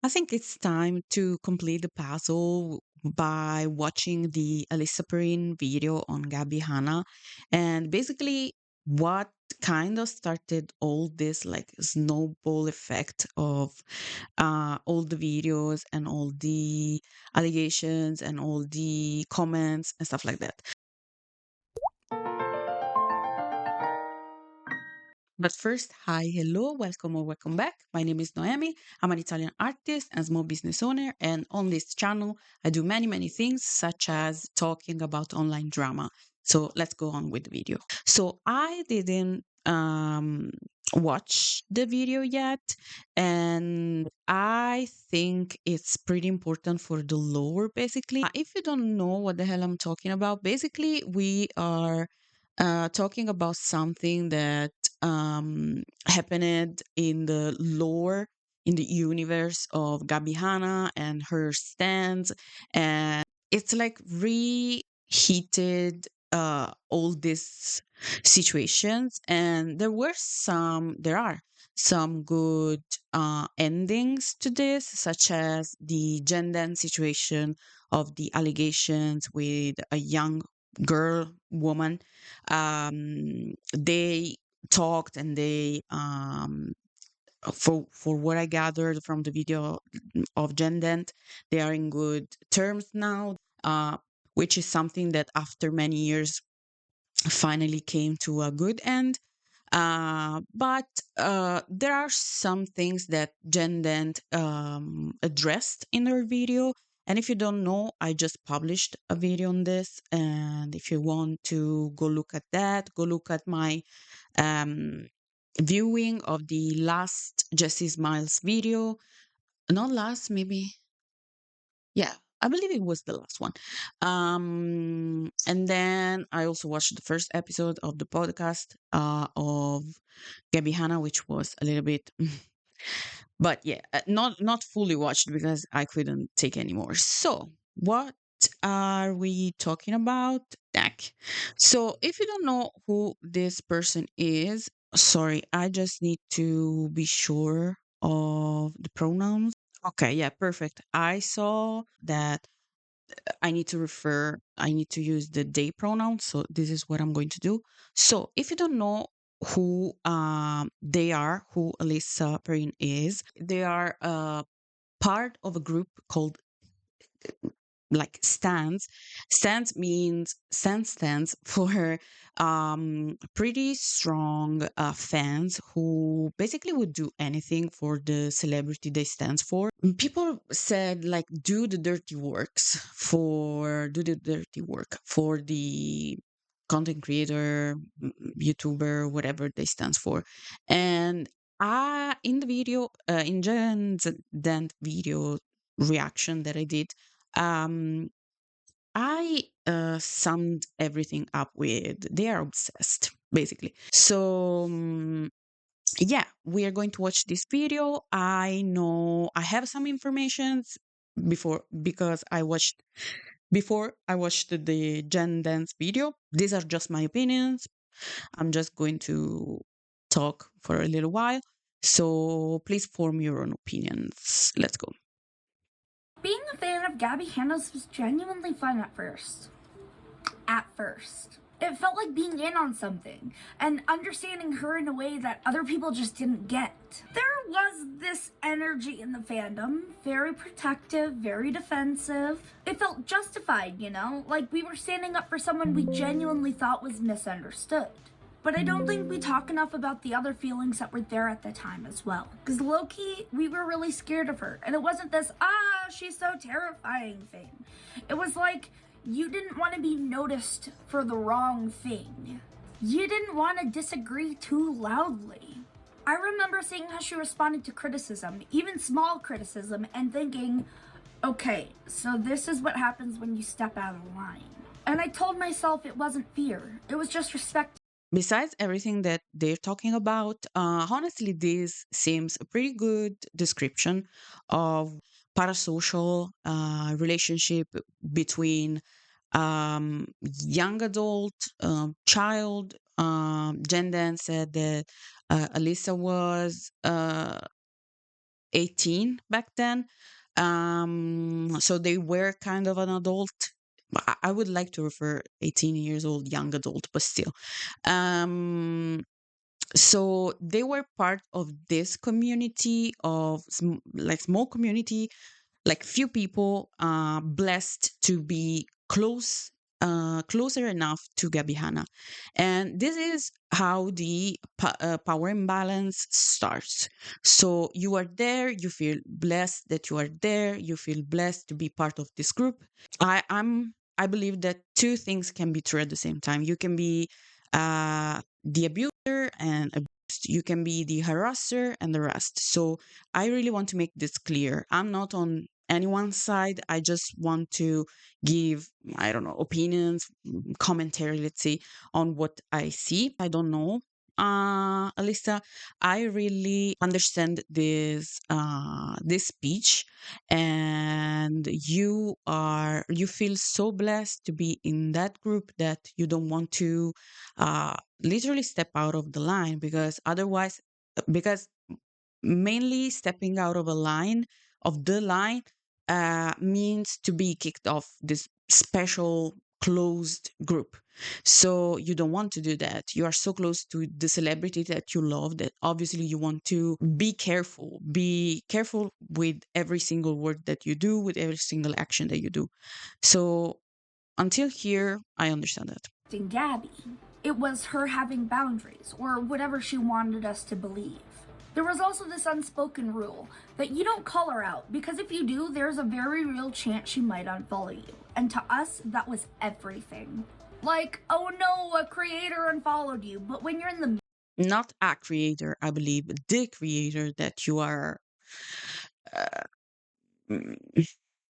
I think it's time to complete the puzzle by watching the Alyssa Perrine video on Gabbie Hanna. And basically, what kind of started all this like snowball effect of all the videos and all the allegations and all the comments and stuff like that. But first, hi, hello, welcome or welcome back. My name is Noemi. I'm an Italian artist and small business owner. And on this channel, I do many, many things, such as talking about online drama. So let's go on with the video. So I didn't watch the video yet. And I think it's pretty important for the lore, basically. If you don't know what the hell I'm talking about, basically, we are talking about something that happened in the lore, in the universe of Gabbie Hanna and her stands, and it's like reheated all these situations, and there are some good endings to this, such as the Jen Dent situation of the allegations with a young girl woman. They talked and they for what I gathered from the video of Jen Dent, they are in good terms now, which is something that after many years finally came to a good end. But there are some things that Jen Dent addressed in her video. And if you don't know, I just published a video on this. And if you want to go look at that, go look at my um, viewing of the last Jessi Smiles video. Not last, maybe. Yeah, I believe it was the last one. And then I also watched the first episode of the podcast of Gabbie Hanna, which was a little bit, but yeah, not fully watched because I couldn't take anymore. So what are we talking about? Dak. So if you don't know who this person is, sorry, I just need to be sure of the pronouns. Okay, yeah, perfect. I saw that I need to use the they pronoun. So this is what I'm going to do. So if you don't know who they are, who Alyssa Perrine is, they are part of a group called like stands. Stands for pretty strong fans who basically would do anything for the celebrity they stands for. People said like do the dirty work for the content creator, YouTuber, whatever they stands for. And I in the video, in Jen's Dent video reaction that I did, um, I summed everything up with they are obsessed, basically. So yeah, we are going to watch this video. I know I have some informations because before I watched the Gen Dance video. These are just my opinions. I'm just going to talk for a little while. So please form your own opinions. Let's go. Being a fan of Gabbie Hanna's was genuinely fun at first. It felt like being in on something and understanding her in a way that other people just didn't get. There was this energy in the fandom, very protective, very defensive. It felt justified, you know? Like we were standing up for someone we genuinely thought was misunderstood. But I don't think we talk enough about the other feelings that were there at the time as well. Because low-key, we were really scared of her. And it wasn't this, she's so terrifying thing. It was like, you didn't want to be noticed for the wrong thing. You didn't want to disagree too loudly. I remember seeing how she responded to criticism, even small criticism, and thinking, okay, so this is what happens when you step out of line. And I told myself it wasn't fear, it was just respect. Besides everything that they're talking about, honestly, this seems a pretty good description of parasocial relationship between young adult, child. Jen Dan said that Alyssa was 18 back then. So they were kind of an adult. I would like to refer 18 years old, young adult, but still. Um, so they were part of this community of like small community, like few people blessed to be closer enough to Gabbie Hanna. And this is how the power imbalance starts. So you are there, you feel blessed that you are there, you feel blessed to be part of this group. I believe that two things can be true at the same time. You can be the abuser and abused. You can be the harasser and the rest. So I really want to make this clear. I'm not on anyone's side. I just want to give, I don't know, opinions, commentary, let's say, on what I see. I don't know. Alyssa, I really understand this speech, and you feel so blessed to be in that group that you don't want to literally step out of the line, because otherwise, because mainly stepping out of a line of the line means to be kicked off this special closed group. So you don't want to do that. You are so close to the celebrity that you love that obviously you want to be careful with every single word that you do, with every single action that you do. So until here I understand that. In Gabbie, it was her having boundaries, or whatever she wanted us to believe. There was also this unspoken rule that you don't call her out, because if you do, there's a very real chance she might unfollow you. And to us, that was everything. Like, oh no, a creator unfollowed you. But when you're in the Not a creator, I believe the creator that you are uh, mm,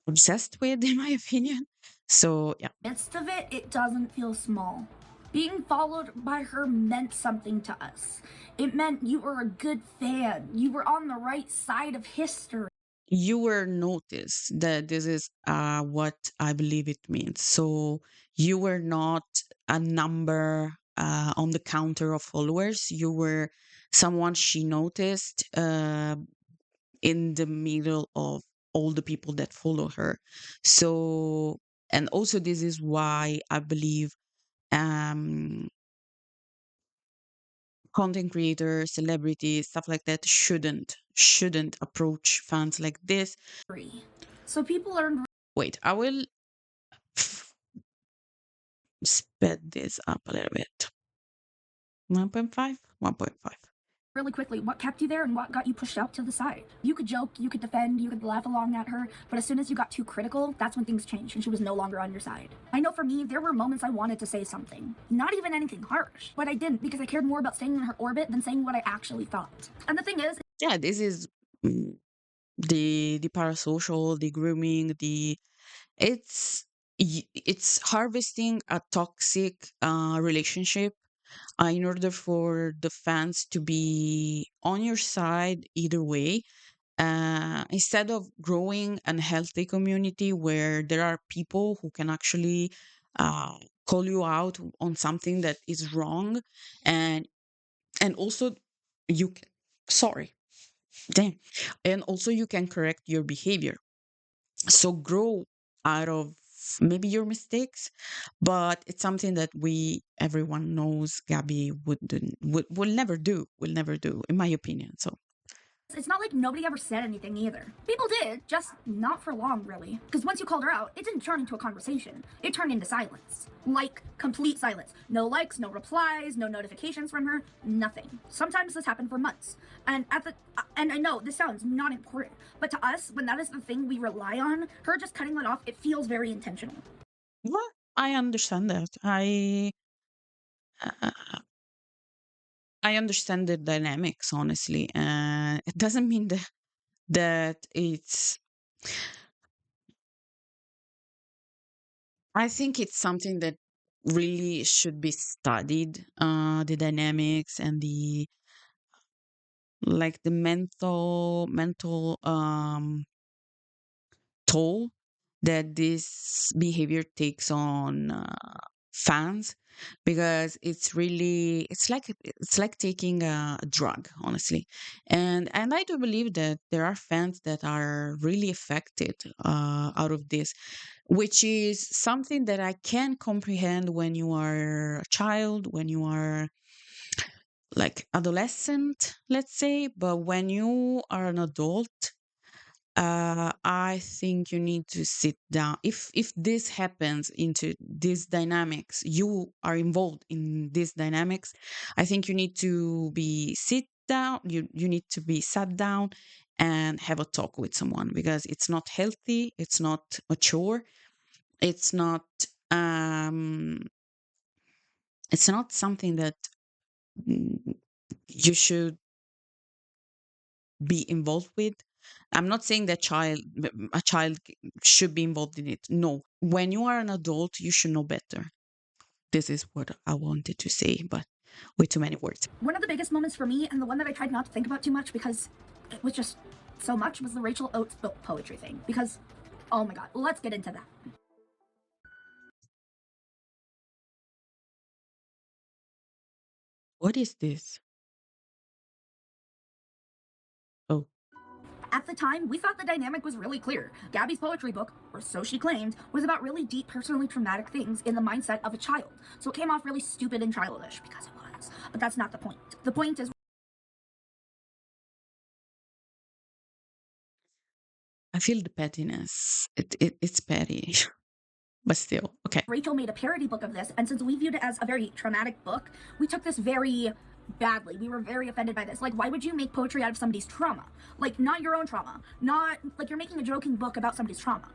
obsessed with, in my opinion. So yeah. midst of it, it doesn't feel small. Being followed by her meant something to us. It meant you were a good fan. You were on the right side of history. You were noticed. That this is what I believe it means. So you were not a number on the counter of followers. You were someone she noticed in the middle of all the people that follow her. So, and also this is why I believe um content creators, celebrities, stuff like that shouldn't approach fans like this. So people learned Wait, I will sped this up a little bit. 1.5? 1.5. really quickly what kept you there and what got you pushed out to the side. You could joke, you could defend, you could laugh along at her, but as soon as you got too critical, that's when things changed and she was no longer on your side. I know for me, there were moments I wanted to say something. Not even anything harsh, but I didn't, because I cared more about staying in her orbit than saying what I actually thought. And the thing is, Yeah, this is the parasocial, the grooming, it's harvesting a toxic relationship in order for the fans to be on your side either way, instead of growing a healthy community where there are people who can actually uh, call you out on something that is wrong, and also you can, sorry, damn, and also you can correct your behavior. So grow out of maybe your mistakes, but it's something that everyone knows Gabbie will never do, in my opinion. So it's not like nobody ever said anything either. People did, just not for long, really. Because once you called her out, it didn't turn into a conversation. It turned into silence. Like, complete silence. No likes, no replies, no notifications from her, nothing. Sometimes this happened for months. And and I know this sounds not important, but to us, when that is the thing we rely on, her just cutting that off, it feels very intentional. well, I understand that. Uh, I understand the dynamics, honestly, and it doesn't mean that it's. I think it's something that really should be studied. The dynamics and the like the mental toll that this behavior takes on fans. because it's like taking a drug, honestly. And I do believe that there are fans that are really affected out of this, which is something that I can comprehend when you are a child, when you are like adolescent, let's say. But when you are an adult, I think you need to sit down. If this happens into these dynamics, you are involved in these dynamics. I think you need to be sit down. You need to be sat down and have a talk with someone, because it's not healthy. It's not mature. It's not. Um, it's not something that mm, you should be involved with. I'm not saying that a child should be involved in it. No, when you are an adult, you should know better. This is what I wanted to say, but with too many words. One of the biggest moments for me, and the one that I tried not to think about too much because it was just so much, was the Rachel Oates book poetry thing. Because, oh my god, let's get into that. What is this? Oh, At the time, we thought the dynamic was really clear. Gabbie's poetry book, or so she claimed, was about really deep, personally traumatic things in the mindset of a child. So it came off really stupid and childish, because it was. But that's not the point. The point is, I feel the pettiness. It's petty, but still okay. Rachel made a parody book of this, and since we viewed it as a very traumatic book, we took this very badly. We were very offended by this. Like, why would you make poetry out of somebody's trauma? Like, not your own trauma. Not, like, you're making a joking book about somebody's trauma.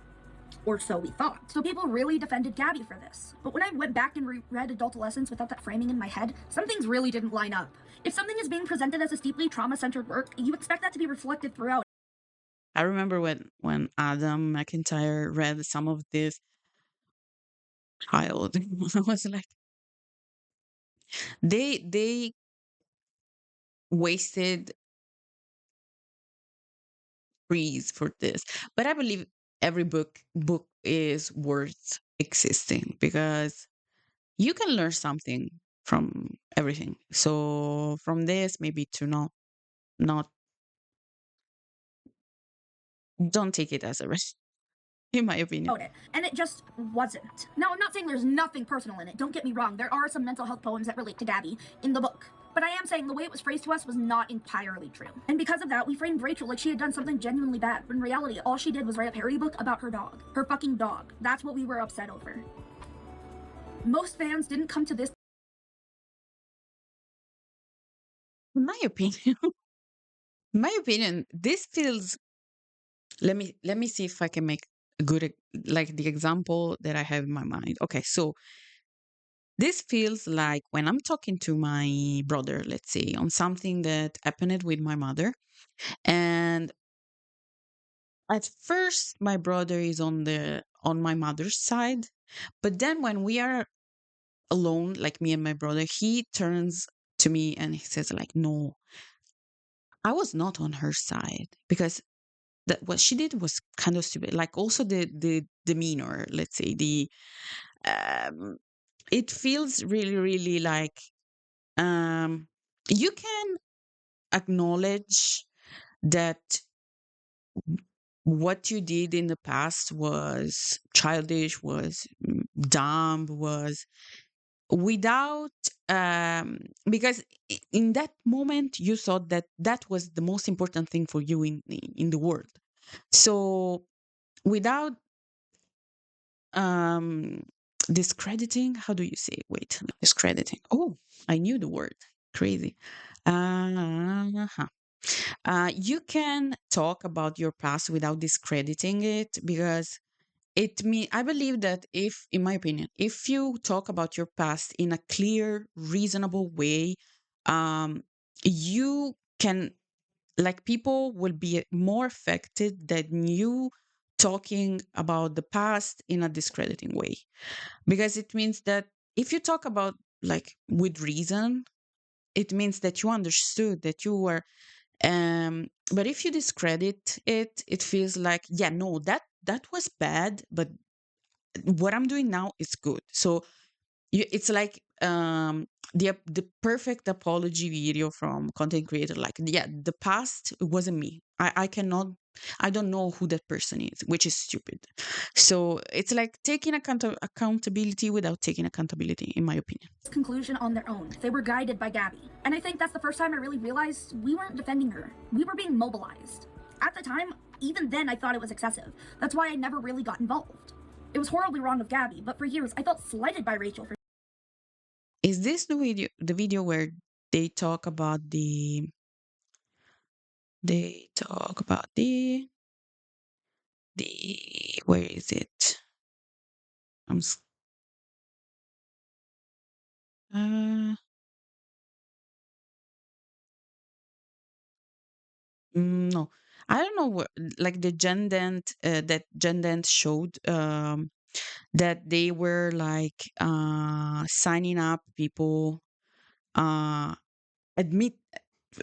Or so we thought. So people really defended Gabbie for this. But when I went back and reread Adultolescence without that framing in my head, some things really didn't line up. If something is being presented as a steeply trauma-centered work, you expect that to be reflected throughout. I remember when Adam McIntyre read some of this child. I was like, they wasted trees for this. But I believe every book is worth existing, because you can learn something from everything. So from this, maybe to not don't take it as a risk, in my opinion. It. And it just wasn't. Now, I'm not saying there's nothing personal in it. Don't get me wrong. There are some mental health poems that relate to Gabbie in the book. But I am saying the way it was phrased to us was not entirely true. And because of that, we framed Rachel like she had done something genuinely bad. When in reality, all she did was write a parody book about her dog. Her fucking dog. That's what we were upset over. Most fans didn't come to this. In my opinion, this feels. Let me see if I can make a good like the example that I have in my mind. Okay, so this feels like when I'm talking to my brother, let's say, on something that happened with my mother. And at first my brother is on my mother's side, but then when we are alone, like me and my brother, he turns to me and he says like, no, I was not on her side, because that what she did was kind of stupid. Like also the demeanor, let's say, the um it feels really, really like you can acknowledge that what you did in the past was childish, was dumb, was without because in that moment you thought that that was the most important thing for you in the world. So without um discrediting, how do you say it? Wait, discrediting. Oh, I knew the word. Crazy. uh you can talk about your past without discrediting it, because I believe that, if in my opinion, if you talk about your past in a clear, reasonable way, um you can, like, people will be more affected than you talking about the past in a discrediting way, because it means that if you talk about, like, with reason, it means that you understood, that you were but if you discredit it, it feels like, yeah, no, that was bad, but what I'm doing now is good. So it's like the perfect apology video from content creator. Like, yeah, the past wasn't me. I cannot. I don't know who that person is, which is stupid. So it's like taking accountability without taking accountability, in my opinion. Conclusion on their own. They were guided by Gabbie. And I think that's the first time I really realized we weren't defending her. We were being mobilized. At the time, even then I thought it was excessive. That's why I never really got involved. It was horribly wrong of Gabbie, but for years I felt slighted by Rachel for Is this the video where they talk about the where is it? I'm uh no, I don't know what, like the Jen Dent that Jen Dent showed, that they were like signing up people, uh admit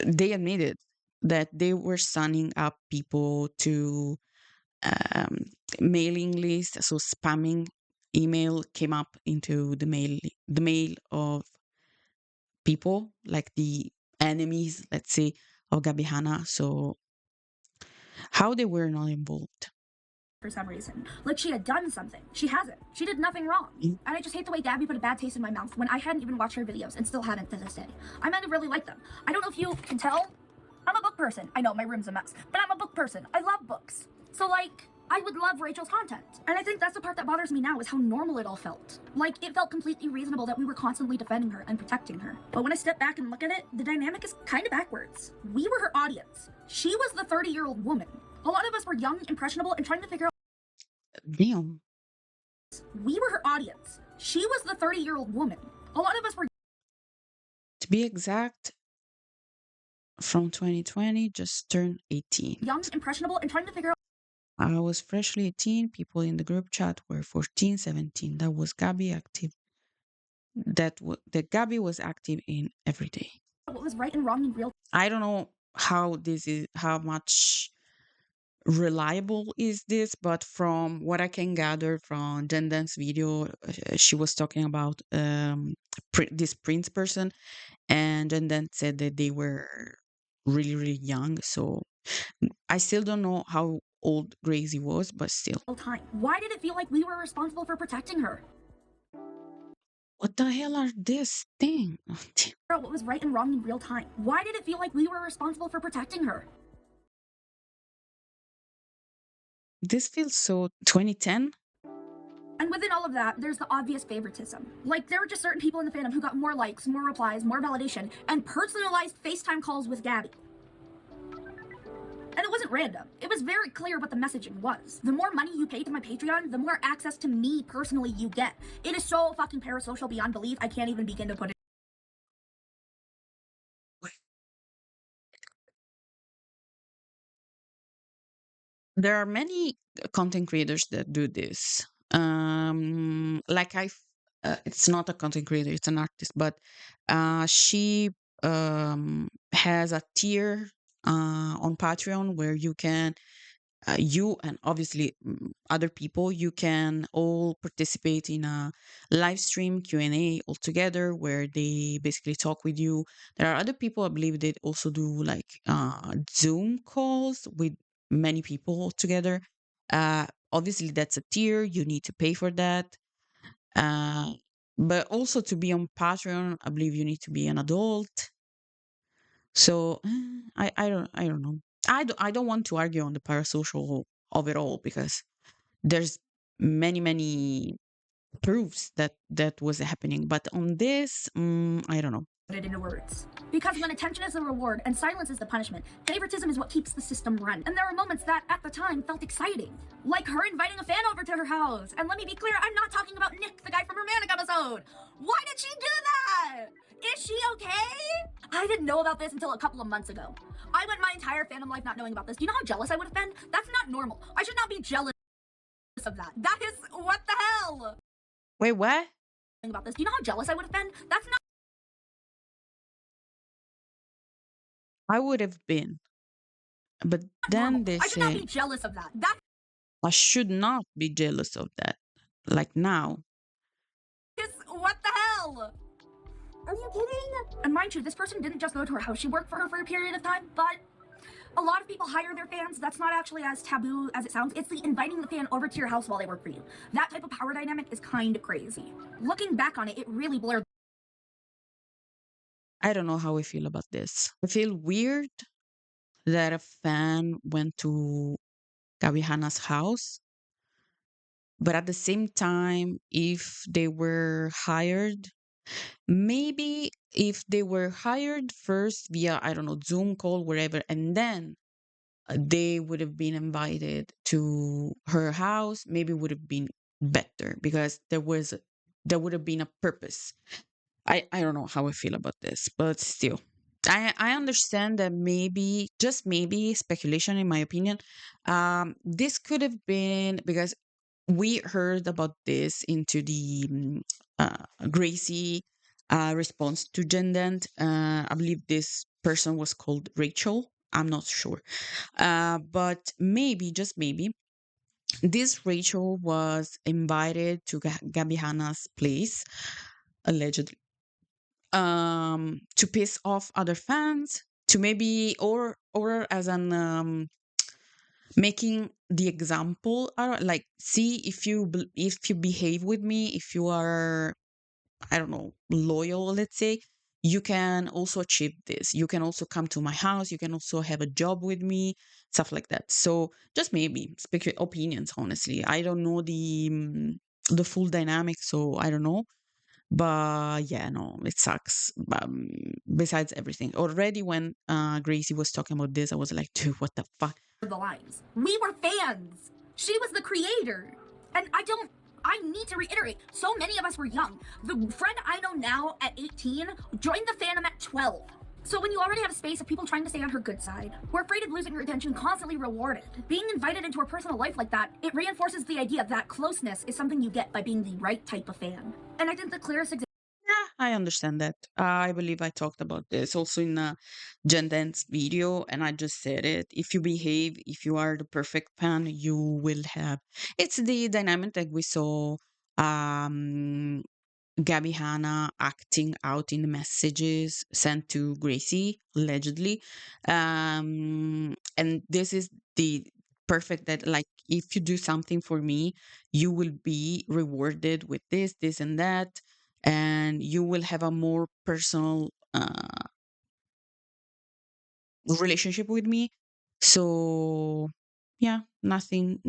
they admitted that they were signing up people to um mailing list, so spamming email came up into the mail of people, like the enemies, let's say, of Gabbie Hanna. So how they were not involved? some reason. Like she had done something. She hasn't. She did nothing wrong. Mm. And I just hate the way Gabbie put a bad taste in my mouth when I hadn't even watched her videos and still haven't to this day. I might have really liked them. I don't know if you can tell. I'm a book person. I know my room's a mess, but I'm a book person. I love books. So like, I would love Rachel's content. And I think that's the part that bothers me now is how normal it all felt. Like, it felt completely reasonable that we were constantly defending her and protecting her. But when I step back and look at it, the dynamic is kind of backwards. We were her audience. She was the 30-year-old woman. A lot of us were young, impressionable, and trying to figure out. Damn. We were her audience. She was the 30-year-old woman. A lot of us were. To be exact, from 2020, just turned 18. Young, impressionable, and trying to figure out. I was freshly 18. People in the group chat were 14, 17. That was Gabbie active. That Gabbie was active in every day. What was right and wrong in real. I don't know how much reliable is this, but from what I can gather from Jen Dent's video, she was talking about this prince person, and Jen Dent said that they were really, really young. So I still don't know how old Gracie was, but still. Time. Why did it feel like we were responsible for protecting her? What the hell are this thing? What was right and wrong in real time? Why did it feel like we were responsible for protecting her? This feels so 2010. And within all of that, there's the obvious favoritism. Like, there were just certain people in the fandom who got more likes, more replies, more validation, and personalized FaceTime calls with Gabbie. And it wasn't random. It was very clear what the messaging was. The more money you pay to my Patreon, the more access to me personally you get. It is so fucking parasocial beyond belief, I can't even begin to put it. There are many content creators that do this. Like it's not a content creator, it's an artist, but she has a tier on Patreon where you can you and obviously other people, you can all participate in a live stream Q&A all together, where they basically talk with you. There are other people, I believe, they also do like Zoom calls with many people together. Obviously that's a tier, you need to pay for that. But also to be on Patreon, I believe you need to be an adult. So I don't know. I don't want to argue on the parasocial of it all, because there's many proofs that that was happening. But on this, I don't know. Put it into words. Because when attention is the reward and silence is the punishment, favoritism is what keeps the system run. And there are moments that, at the time, felt exciting. Like her inviting a fan over to her house. And let me be clear, I'm not talking about Nick, the guy from her Manic episode. Why did she do that? Is she okay? I didn't know about this until a couple of months ago. I went my entire fandom life not knowing about this. Do you know how jealous I would have been? That's not normal. I should not be jealous of that. That is, what the hell? Wait, what? About this. Do you know how jealous I would have been? That's not. I would have been. But then they I should not say be jealous of that. That I should not be jealous of that. Like now. is, what the hell? Are you kidding? And mind you, this person didn't just go to her house. She worked for her for a period of time, but a lot of people hire their fans. That's not actually as taboo as it sounds. It's the inviting the fan over to your house while they work for you. That type of power dynamic is kind of crazy. Looking back on it, it really blurred. I don't know how I feel about this. I feel weird that a fan went to Gabbie Hanna's house, but at the same time, if they were hired, maybe if they were hired first via, I don't know, Zoom call, wherever, and then they would have been invited to her house, maybe would have been better because there would have been a purpose. I don't know how I feel about this, but still. I understand that maybe, just maybe, speculation in my opinion, this could have been because we heard about this into the Gracie response to Jen Dent. I believe this person was called Rachel. I'm not sure. But maybe, just maybe, this Rachel was invited to Gabbie Hanna's place, allegedly, to piss off other fans, to maybe, or as an making the example, like, see if if you behave with me, if you are, I don't know, loyal, let's say, you can also achieve this. You can also come to my house. You can also have a job with me, stuff like that. So just maybe opinions. Honestly, I don't know the full dynamic, so I don't know. But yeah, no, it sucks. Besides everything, already when Gracie was talking about this, I was like, dude, what the fuck? The lines. We were fans. She was the creator. And I need to reiterate, so many of us were young. The friend I know now at 18 joined the fandom at 12. So when you already have a space of people trying to stay on her good side, we're afraid of losing her attention, constantly rewarded. Being invited into her personal life like that, it reinforces the idea that closeness is something you get by being the right type of fan. And I think the clearest example. Yeah, I understand that. I believe I talked about this also in Jen Dent's video, and I just said it. If you behave, if you are the perfect fan, you will have. It's the dynamic that we saw Gabbie Hanna acting out in the messages sent to Gracie, allegedly. And this is the perfect that, like, if you do something for me, you will be rewarded with this, and that, and you will have a more personal relationship with me. So yeah, nothing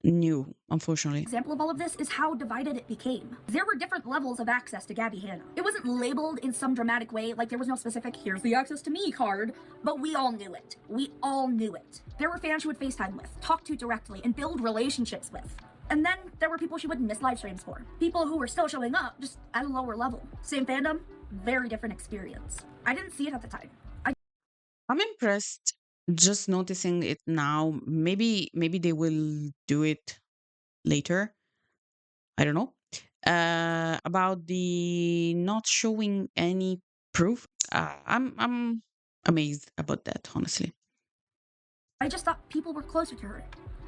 new, unfortunately. Example of all of this is how divided it became. There were different levels of access to Gabbie Hanna. It wasn't labeled in some dramatic way, like there was no specific, here's the access to me card, but we all knew it. We all knew it. There were fans she would FaceTime with, talk to directly, and build relationships with. And then there were people she wouldn't miss live streams for. People who were still showing up, just at a lower level. Same fandom, very different experience. I didn't see it at the time. I'm impressed just noticing it now. Maybe they will do it later. I don't know. About the not showing any proof. I'm amazed about that, honestly. I just thought people were closer to her.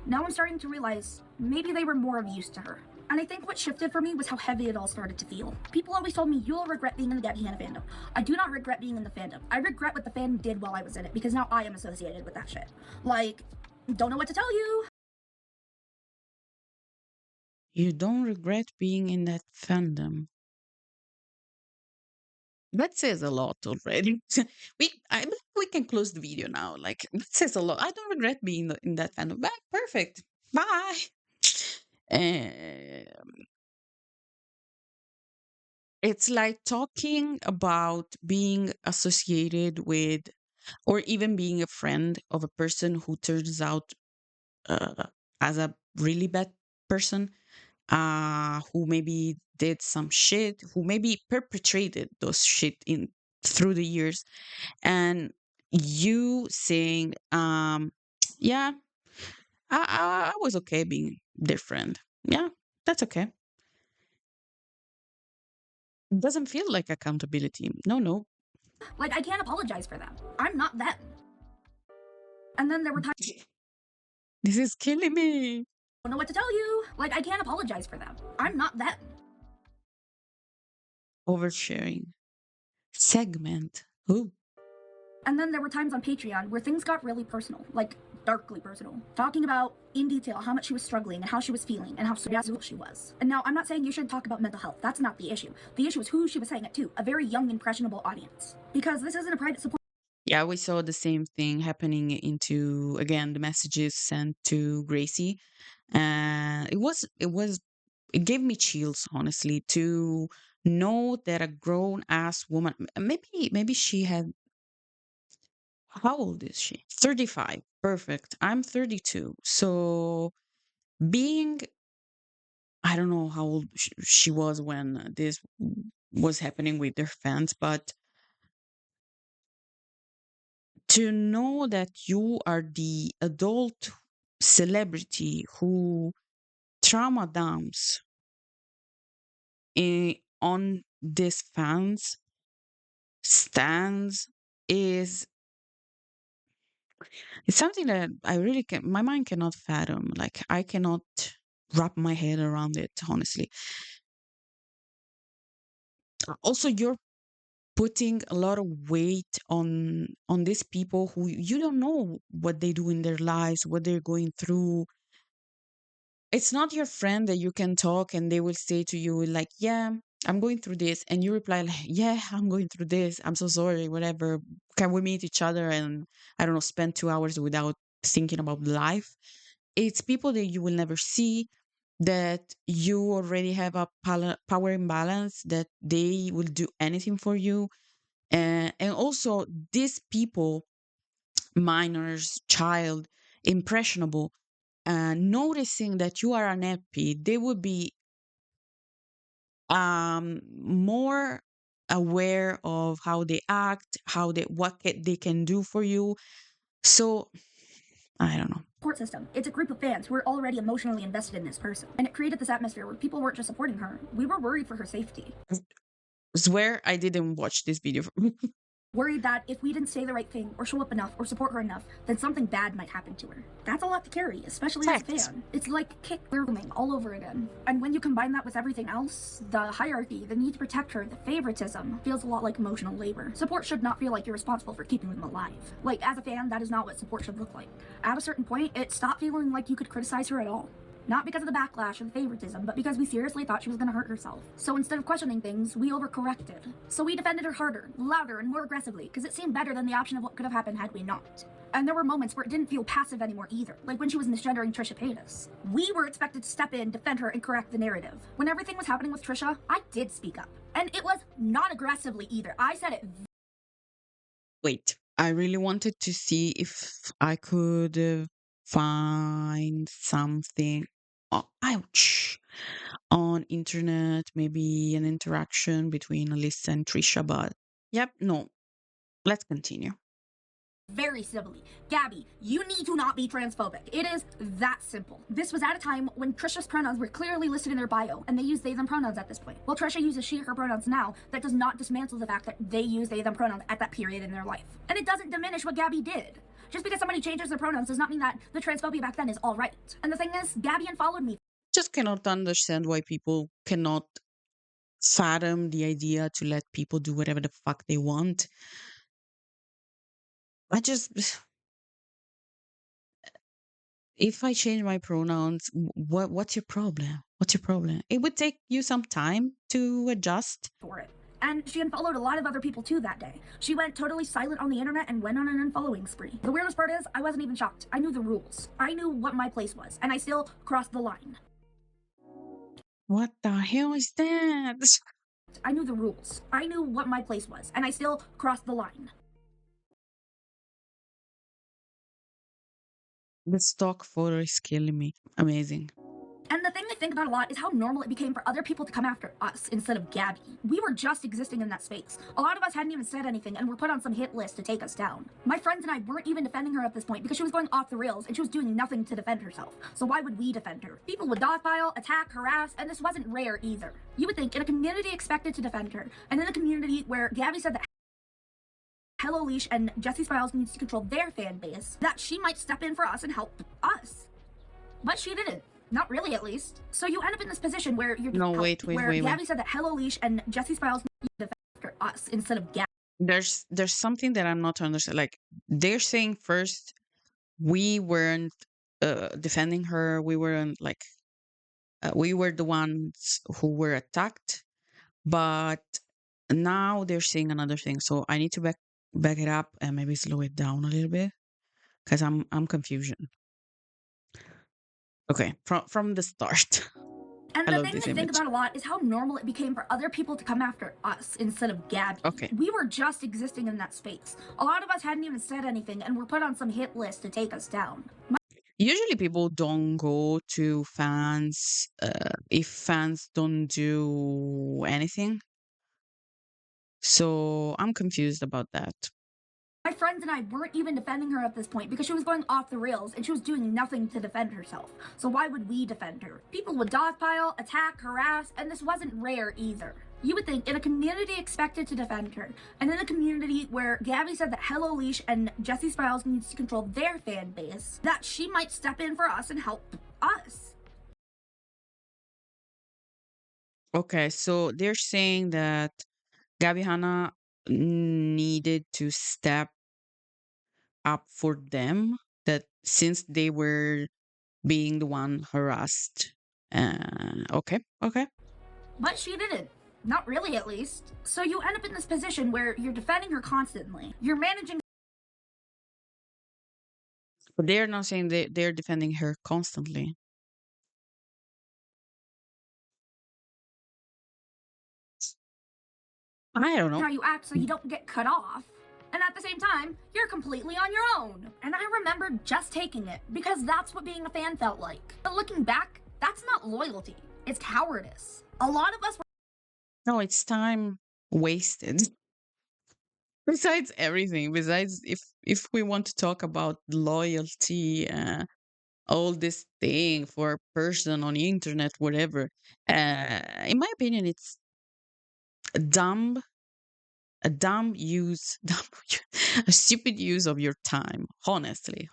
Now I'm starting to realize maybe they were more of use to her. And I think what shifted for me was how heavy it all started to feel. People always told me, you'll regret being in the Gabbie Hanna fandom. I do not regret being in the fandom. I regret what the fandom did while I was in it, because now I am associated with that shit. Like, don't know what to tell you. You don't regret being in that fandom. That says a lot already. We can close the video now. Like, that says a lot. I don't regret being in that fandom. But perfect. Bye. It's like talking about being associated with, or even being a friend of a person who turns out as a really bad person, who maybe did some shit, who maybe perpetrated those shit in through the years, and you saying, yeah, I was okay being their friend. Yeah, that's okay. Doesn't feel like accountability. No. Like, I can't apologize for them. I'm not them. And then there were times This is killing me. I don't know what to tell you. Like, I can't apologize for them. I'm not them. Oversharing. Segment. Ooh. And then there were times on Patreon where things got really personal, like darkly personal, talking about in detail how much she was struggling and how she was feeling and how successful she was. And now I'm not saying you shouldn't talk about mental health. That's not the issue. The issue is who she was saying it to, a very young, impressionable audience. Because this isn't a private support. Yeah, we saw the same thing happening into, again, the messages sent to Gracie. And it gave me chills, honestly, to know that a grown ass woman, maybe she had, how old is she? 35. Perfect. I'm 32. So being, I don't know how old she was when this was happening with their fans, but to know that you are the adult celebrity who trauma dumps on this fans stands is it's something that I really can my mind cannot fathom. Like I cannot wrap my head around it, honestly. Also, you're putting a lot of weight on these people who you don't know what they do in their lives, what they're going through. It's not your friend that you can talk and they will say to you like, yeah, I'm going through this, and you reply like, yeah, I'm going through this, I'm so sorry, whatever, can we meet each other and, I don't know, spend 2 hours without thinking about life. It's people that you will never see, that you already have a power imbalance, that they will do anything for you. And also these people, minors, child, impressionable, noticing that you are unhappy, they would be more aware of how they act, they can do for you. So I don't know. Support system. It's a group of fans who are already emotionally invested in this person. And it created this atmosphere where people weren't just supporting her. We were worried for her safety. Swear I didn't watch this video. Worried that if we didn't say the right thing or show up enough or support her enough, then something bad might happen to her. That's a lot to carry, especially as a fan. It's like kick rooming all over again. And when you combine that with everything else, the hierarchy, the need to protect her, the favoritism, feels a lot like emotional labor. Support should not feel like you're responsible for keeping them alive. Like, as a fan, that is not what support should look like. At a certain point, it stopped feeling like you could criticize her at all. Not because of the backlash or the favoritism, but because we seriously thought she was going to hurt herself. So instead of questioning things, we overcorrected. So we defended her harder, louder, and more aggressively, because it seemed better than the option of what could have happened had we not. And there were moments where it didn't feel passive anymore either, like when she was misgendering Trisha Paytas. We were expected to step in, defend her, and correct the narrative. When everything was happening with Trisha, I did speak up. And it was not aggressively either. I said it. Wait, I really wanted to see if I could find something, oh, ouch, on internet, maybe an interaction between Alyssa and Trisha, but yep, no. Let's continue. Very civilly. Gabbie, you need to not be transphobic. It is that simple. This was at a time when Trisha's pronouns were clearly listed in their bio, and they use they them pronouns at this point. Well, Trisha uses she her pronouns now. That does not dismantle the fact that they use they them pronouns at that period in their life. And it doesn't diminish what Gabbie did. Just because somebody changes their pronouns does not mean that the transphobia back then is all right. And the thing is, Gabbie unfollowed me. Just cannot understand why people cannot fathom the idea to let people do whatever the fuck they want. I just, if I change my pronouns, what's your problem? What's your problem? It would take you some time to adjust. For it. And she unfollowed a lot of other people too that day. She went totally silent on the internet and went on an unfollowing spree. The weirdest part is, I wasn't even shocked. I knew the rules. I knew what my place was, and I still crossed the line. What the hell is that? I knew the rules. I knew what my place was, and I still crossed the line. The stock photo is killing me. Amazing. And the thing I think about a lot is how normal it became for other people to come after us instead of Gabbie. We were just existing in that space. A lot of us hadn't even said anything and were put on some hit list to take us down. My friends and I weren't even defending her at this point because she was going off the rails and she was doing nothing to defend herself. So why would we defend her? People would dogpile, attack, harass, and this wasn't rare either. You would think in a community expected to defend her, and in a community where Gabbie said that Hello Leash and Jessi Spiles needs to control their fan base, that she might step in for us and help us. But she didn't. Not really, at least. So you end up in this position where No, wait, wait, where wait, wait. Gabbie said that Hello Leash and Jessi Spiles defend after us instead of Gabbie. There's something that I'm not understanding. Like they're saying first we weren't defending her. We weren't like we were the ones who were attacked, but now they're saying another thing. So I need to back it up and maybe slow it down a little bit because I'm confusion. Okay, from the start. And I the love thing this I think image. about a lot is how normal it became for other people to come after us instead of Gabbie. Okay. We were just existing in that space. A lot of us hadn't even said anything and were put on some hit list to take us down. Usually people don't go to fans if fans don't do anything. So I'm confused about that. My friends and I weren't even defending her at this point because she was going off the rails and she was doing nothing to defend herself. So why would we defend her? People would dogpile, attack, harass, and this wasn't rare either. You would think in a community expected to defend her, and in a community where Gabbie said that Hello Leash and Jessi Spiles needs to control their fan base, that she might step in for us and help us. Okay, so they're saying that Gabbie Hanna needed to step up for them, that since they were being the one harassed. Okay, okay. But she didn't. Not really, at least. So you end up in this position where you're defending her constantly. You're managing. But they're not saying they're defending her constantly. I don't know. How you act so you don't get cut off. And at the same time, you're completely on your own. And I remember just taking it because that's what being a fan felt like. But looking back, that's not loyalty. It's cowardice. A lot of us were. No, it's time wasted. Besides everything, besides if we want to talk about loyalty, all this thing for a person on the internet, whatever. In my opinion, it's a dumb, a dumb use, a stupid use of your time. Honestly.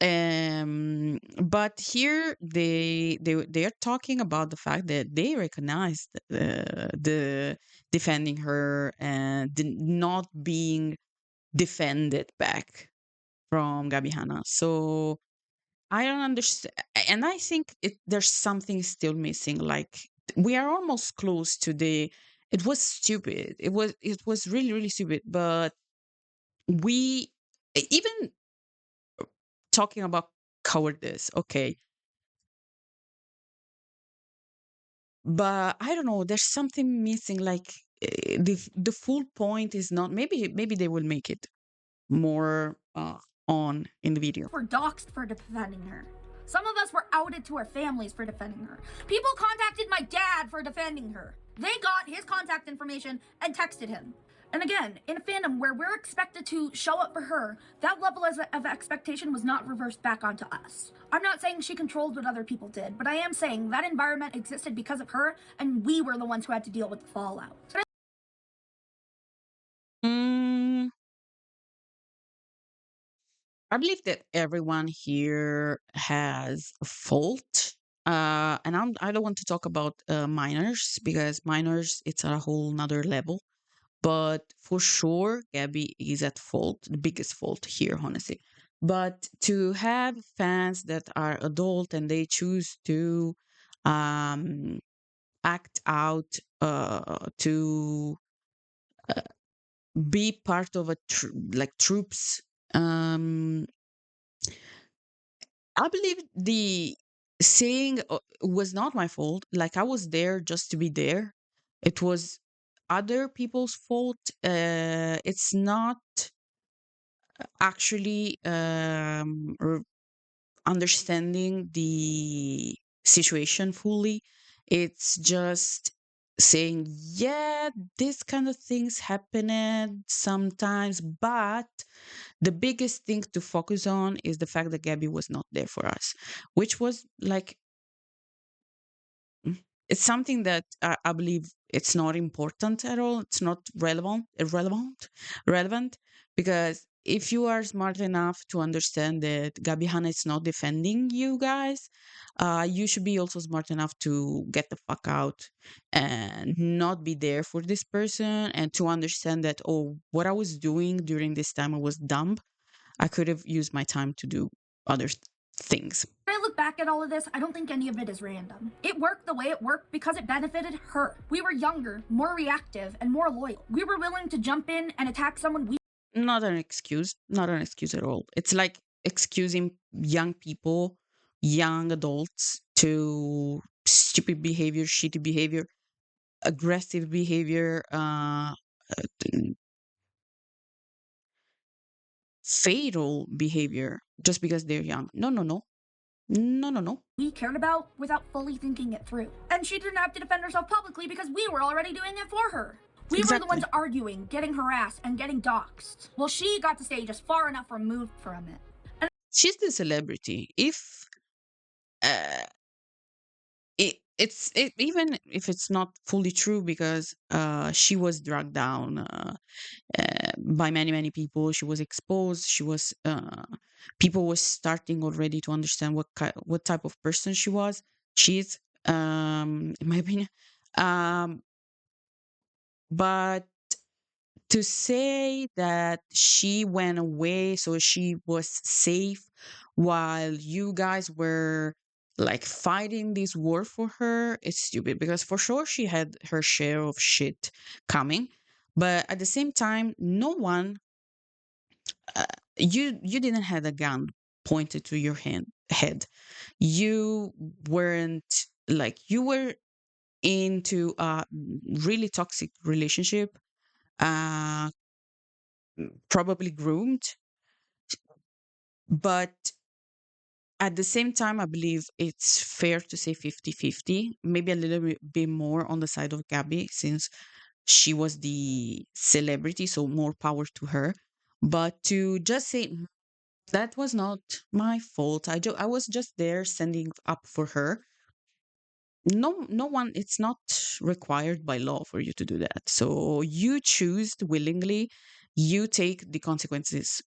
But here they are talking about the fact that they recognized the defending her and the not being defended back from Gabbie Hanna. So I don't understand, and I think there's something still missing. Like we are almost close to the. It was stupid. It was really stupid. But we even talking about cowardice. Okay, but I don't know. There's something missing. Like the full point is not. Maybe they will make it more on in the video. Were doxxed for defending her. Some of us were outed to our families for defending her. People contacted my dad for defending her. They got his contact information and texted him. And again, in a fandom where we're expected to show up for her, that level of expectation was not reversed back onto us. I'm not saying she controlled what other people did, but I am saying that environment existed because of her, and we were the ones who had to deal with the fallout. Mm, I believe that everyone here has a fault. And I don't want to talk about minors because minors, it's a whole nother level. But for sure, Gabbie is at fault, the biggest fault here, honestly. But to have fans that are adult and they choose to um, act out to be part of a like troops, um, I believe the saying was not my fault. Like I was there just to be there. It was other people's fault. It's not actually understanding the situation fully. It's just saying, yeah, this kind of things happen sometimes, but the biggest thing to focus on is the fact that Gabbie was not there for us, which was like it's something that I believe it's not important at all. It's not relevant, irrelevant, relevant because if you are smart enough to understand that Gabbie Hanna is not defending you guys, you should be also smart enough to get the fuck out and not be there for this person, and to understand that, oh, what I was doing during this time was dumb. I could have used my time to do other things. When I look back at all of this, I don't think any of it is random. It worked the way it worked because it benefited her. We were younger, more reactive, and more loyal. We were willing to jump in and attack someone we Not an excuse, not an excuse at all. It's like excusing young people, young adults to stupid behavior, shitty behavior, aggressive behavior, fatal behavior just because they're young. No, no, no. No, no, no. we cared about without fully thinking it through. And she didn't have to defend herself publicly because we were already doing it for her. We were the ones arguing, getting harassed, and getting doxxed. Well, she got to stay just far enough removed from it. And she's the celebrity. If even if it's not fully true, because she was dragged down by many people, she was exposed, she was people was starting already to understand what type of person she is, in my opinion. But to say that she went away so she was safe while you guys were like fighting this war for her, it's stupid, because for sure she had her share of shit coming, but at the same time, no one, you didn't have a gun pointed to your head. You weren't like, you were into a really toxic relationship, uh probably groomed, but at the same time, I believe it's fair to say 50-50, maybe a little bit more on the side of Gabbie, since she was the celebrity, so more power to her. But to just say, that was not my fault, I was just there standing up for her. No one, it's not required by law for you to do that. So you choose willingly, you take the consequences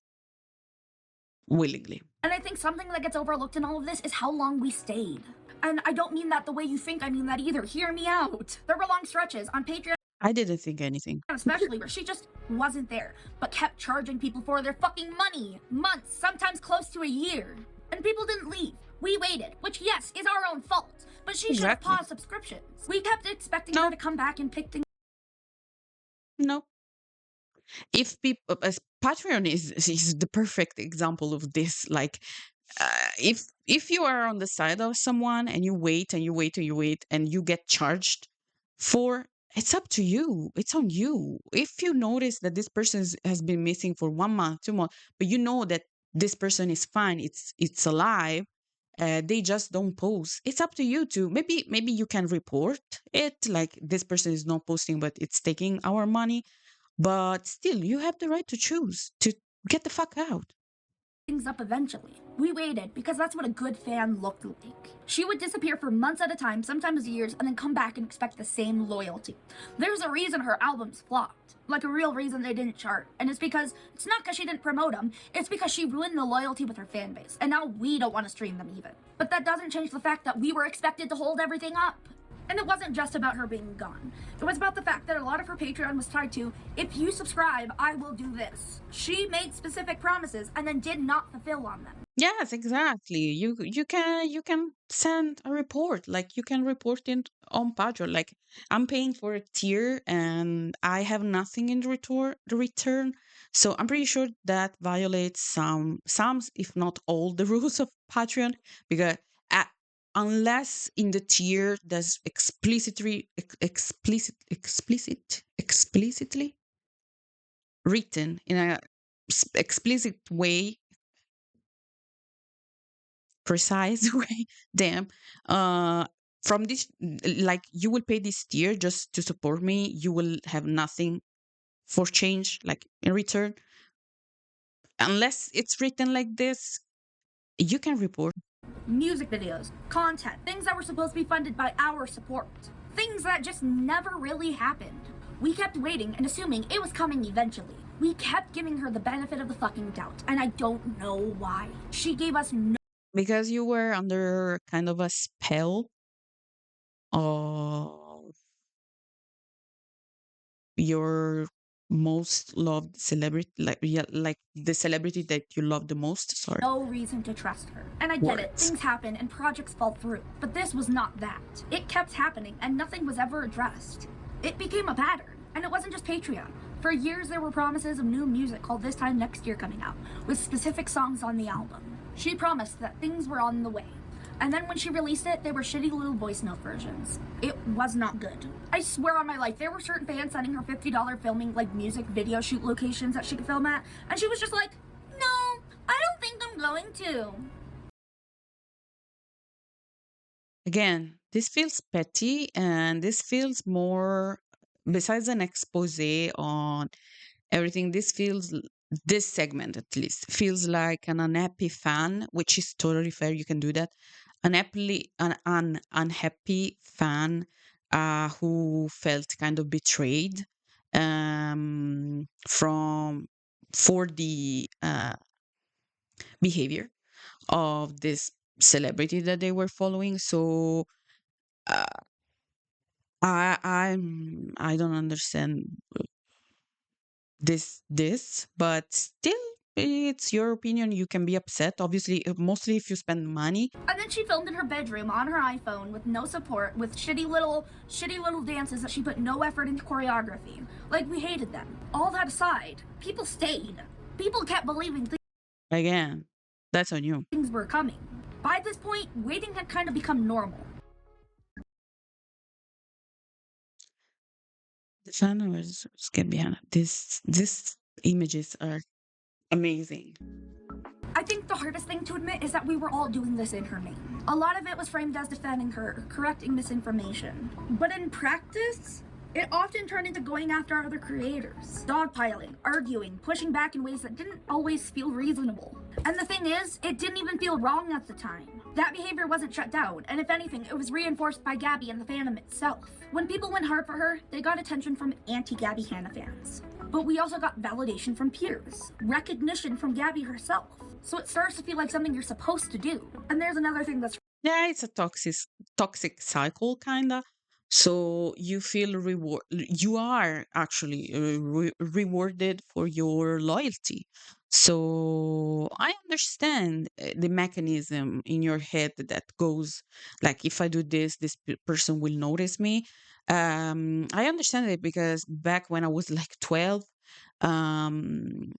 willingly. And I think something that gets overlooked in all of this is how long we stayed. And I don't mean that the way you think I mean that either. Hear me out. There were long stretches on Patreon, I didn't think anything. especially, where she just wasn't there, but kept charging people for their fucking money. Months, sometimes close to a year. And people didn't leave. We waited, which, yes, is our own fault. But she should have Exactly. paused subscriptions. We kept expecting No. her to come back and pick things No. If people, Patreon is the perfect example of this. Like, if you are on the side of someone and you wait and you wait and you wait and you get charged for, it's up to you. It's on you. If you notice that this person has been missing for 1 month, 2 months, but you know that this person is fine, it's alive, they just don't post, it's up to you to, maybe you can report it, like, this person is not posting but it's taking our money, but still you have the right to choose to get the fuck out. up eventually. We waited because that's what a good fan looked like. She would disappear for months at a time, sometimes years, and then come back and expect the same loyalty. There's a reason her albums flopped. Like a real reason they didn't chart. And it's not because she didn't promote them, it's because she ruined the loyalty with her fan base. And now we don't want to stream them even. But that doesn't change the fact that we were expected to hold everything up. And it wasn't just about her being gone. It was about the fact that a lot of her Patreon was tied to, if you subscribe, I will do this. She made specific promises and then did not fulfill on them. Yes, exactly. You can send a report. Like, you can report it on Patreon. Like, I'm paying for a tier and I have nothing in return. So I'm pretty sure that violates some, if not all, the rules of Patreon, because unless in the tier there's explicitly written in a explicit way, precise way, damn, from this, like, you will pay this tier just to support me, you will have nothing for change, like, in return. Unless it's written like this, you can report. Music videos, content, things that were supposed to be funded by our support. Things that just never really happened. We kept waiting and assuming it was coming eventually. We kept giving her the benefit of the fucking doubt, and I don't know why. She gave us no Because you were under kind of a spell of your most loved celebrity, like yeah, like the celebrity that you love the most. Sorry, reason to trust her. And I get it, words. things happen and projects fall through, but this was not that. It kept happening and nothing was ever addressed. It became a pattern, and it wasn't just Patreon. For years there were promises of new music called This Time Next Year coming out, with specific songs on the album. She promised that things were on the way. And then when she released it, they were shitty little voice note versions. It was not good. I swear on my life, there were certain fans sending her $50 filming, like, music video shoot locations that she could film at, and she was just like, no, I don't think I'm going to. Again, this feels petty, and this feels more, besides an expose on everything, this segment at least feels like an unhappy fan, which is totally fair. You can do that. An unhappy fan who felt kind of betrayed from for the behavior of this celebrity that they were following. So uh, I don't understand this, but still, it's your opinion. You can be upset, obviously, mostly if you spend money. And then she filmed in her bedroom on her iPhone with no support, with shitty little dances that she put no effort into choreography. Like, we hated them. All that aside, people stayed. People kept believing Again, that's on you. things were coming. By this point, waiting had kind of become normal. The fan was Gabbie Hanna. These images are amazing. I think the hardest thing to admit is that we were all doing this in her name. A lot of it was framed as defending her, correcting misinformation. But in practice, it often turned into going after other creators, dogpiling, arguing, pushing back in ways that didn't always feel reasonable. And the thing is, it didn't even feel wrong at the time. That behavior wasn't shut down, and if anything, it was reinforced by Gabbie and the fandom itself. When people went hard for her, they got attention from anti-Gabbie Hanna fans. But we also got validation from peers, recognition from Gabbie herself. So it starts to feel like something you're supposed to do. And there's another thing that's Yeah, it's a toxic cycle, kinda. So you feel you are actually rewarded for your loyalty. So I understand the mechanism in your head that goes like, if I do this, this person will notice me. I understand it because back when I was like 12, um,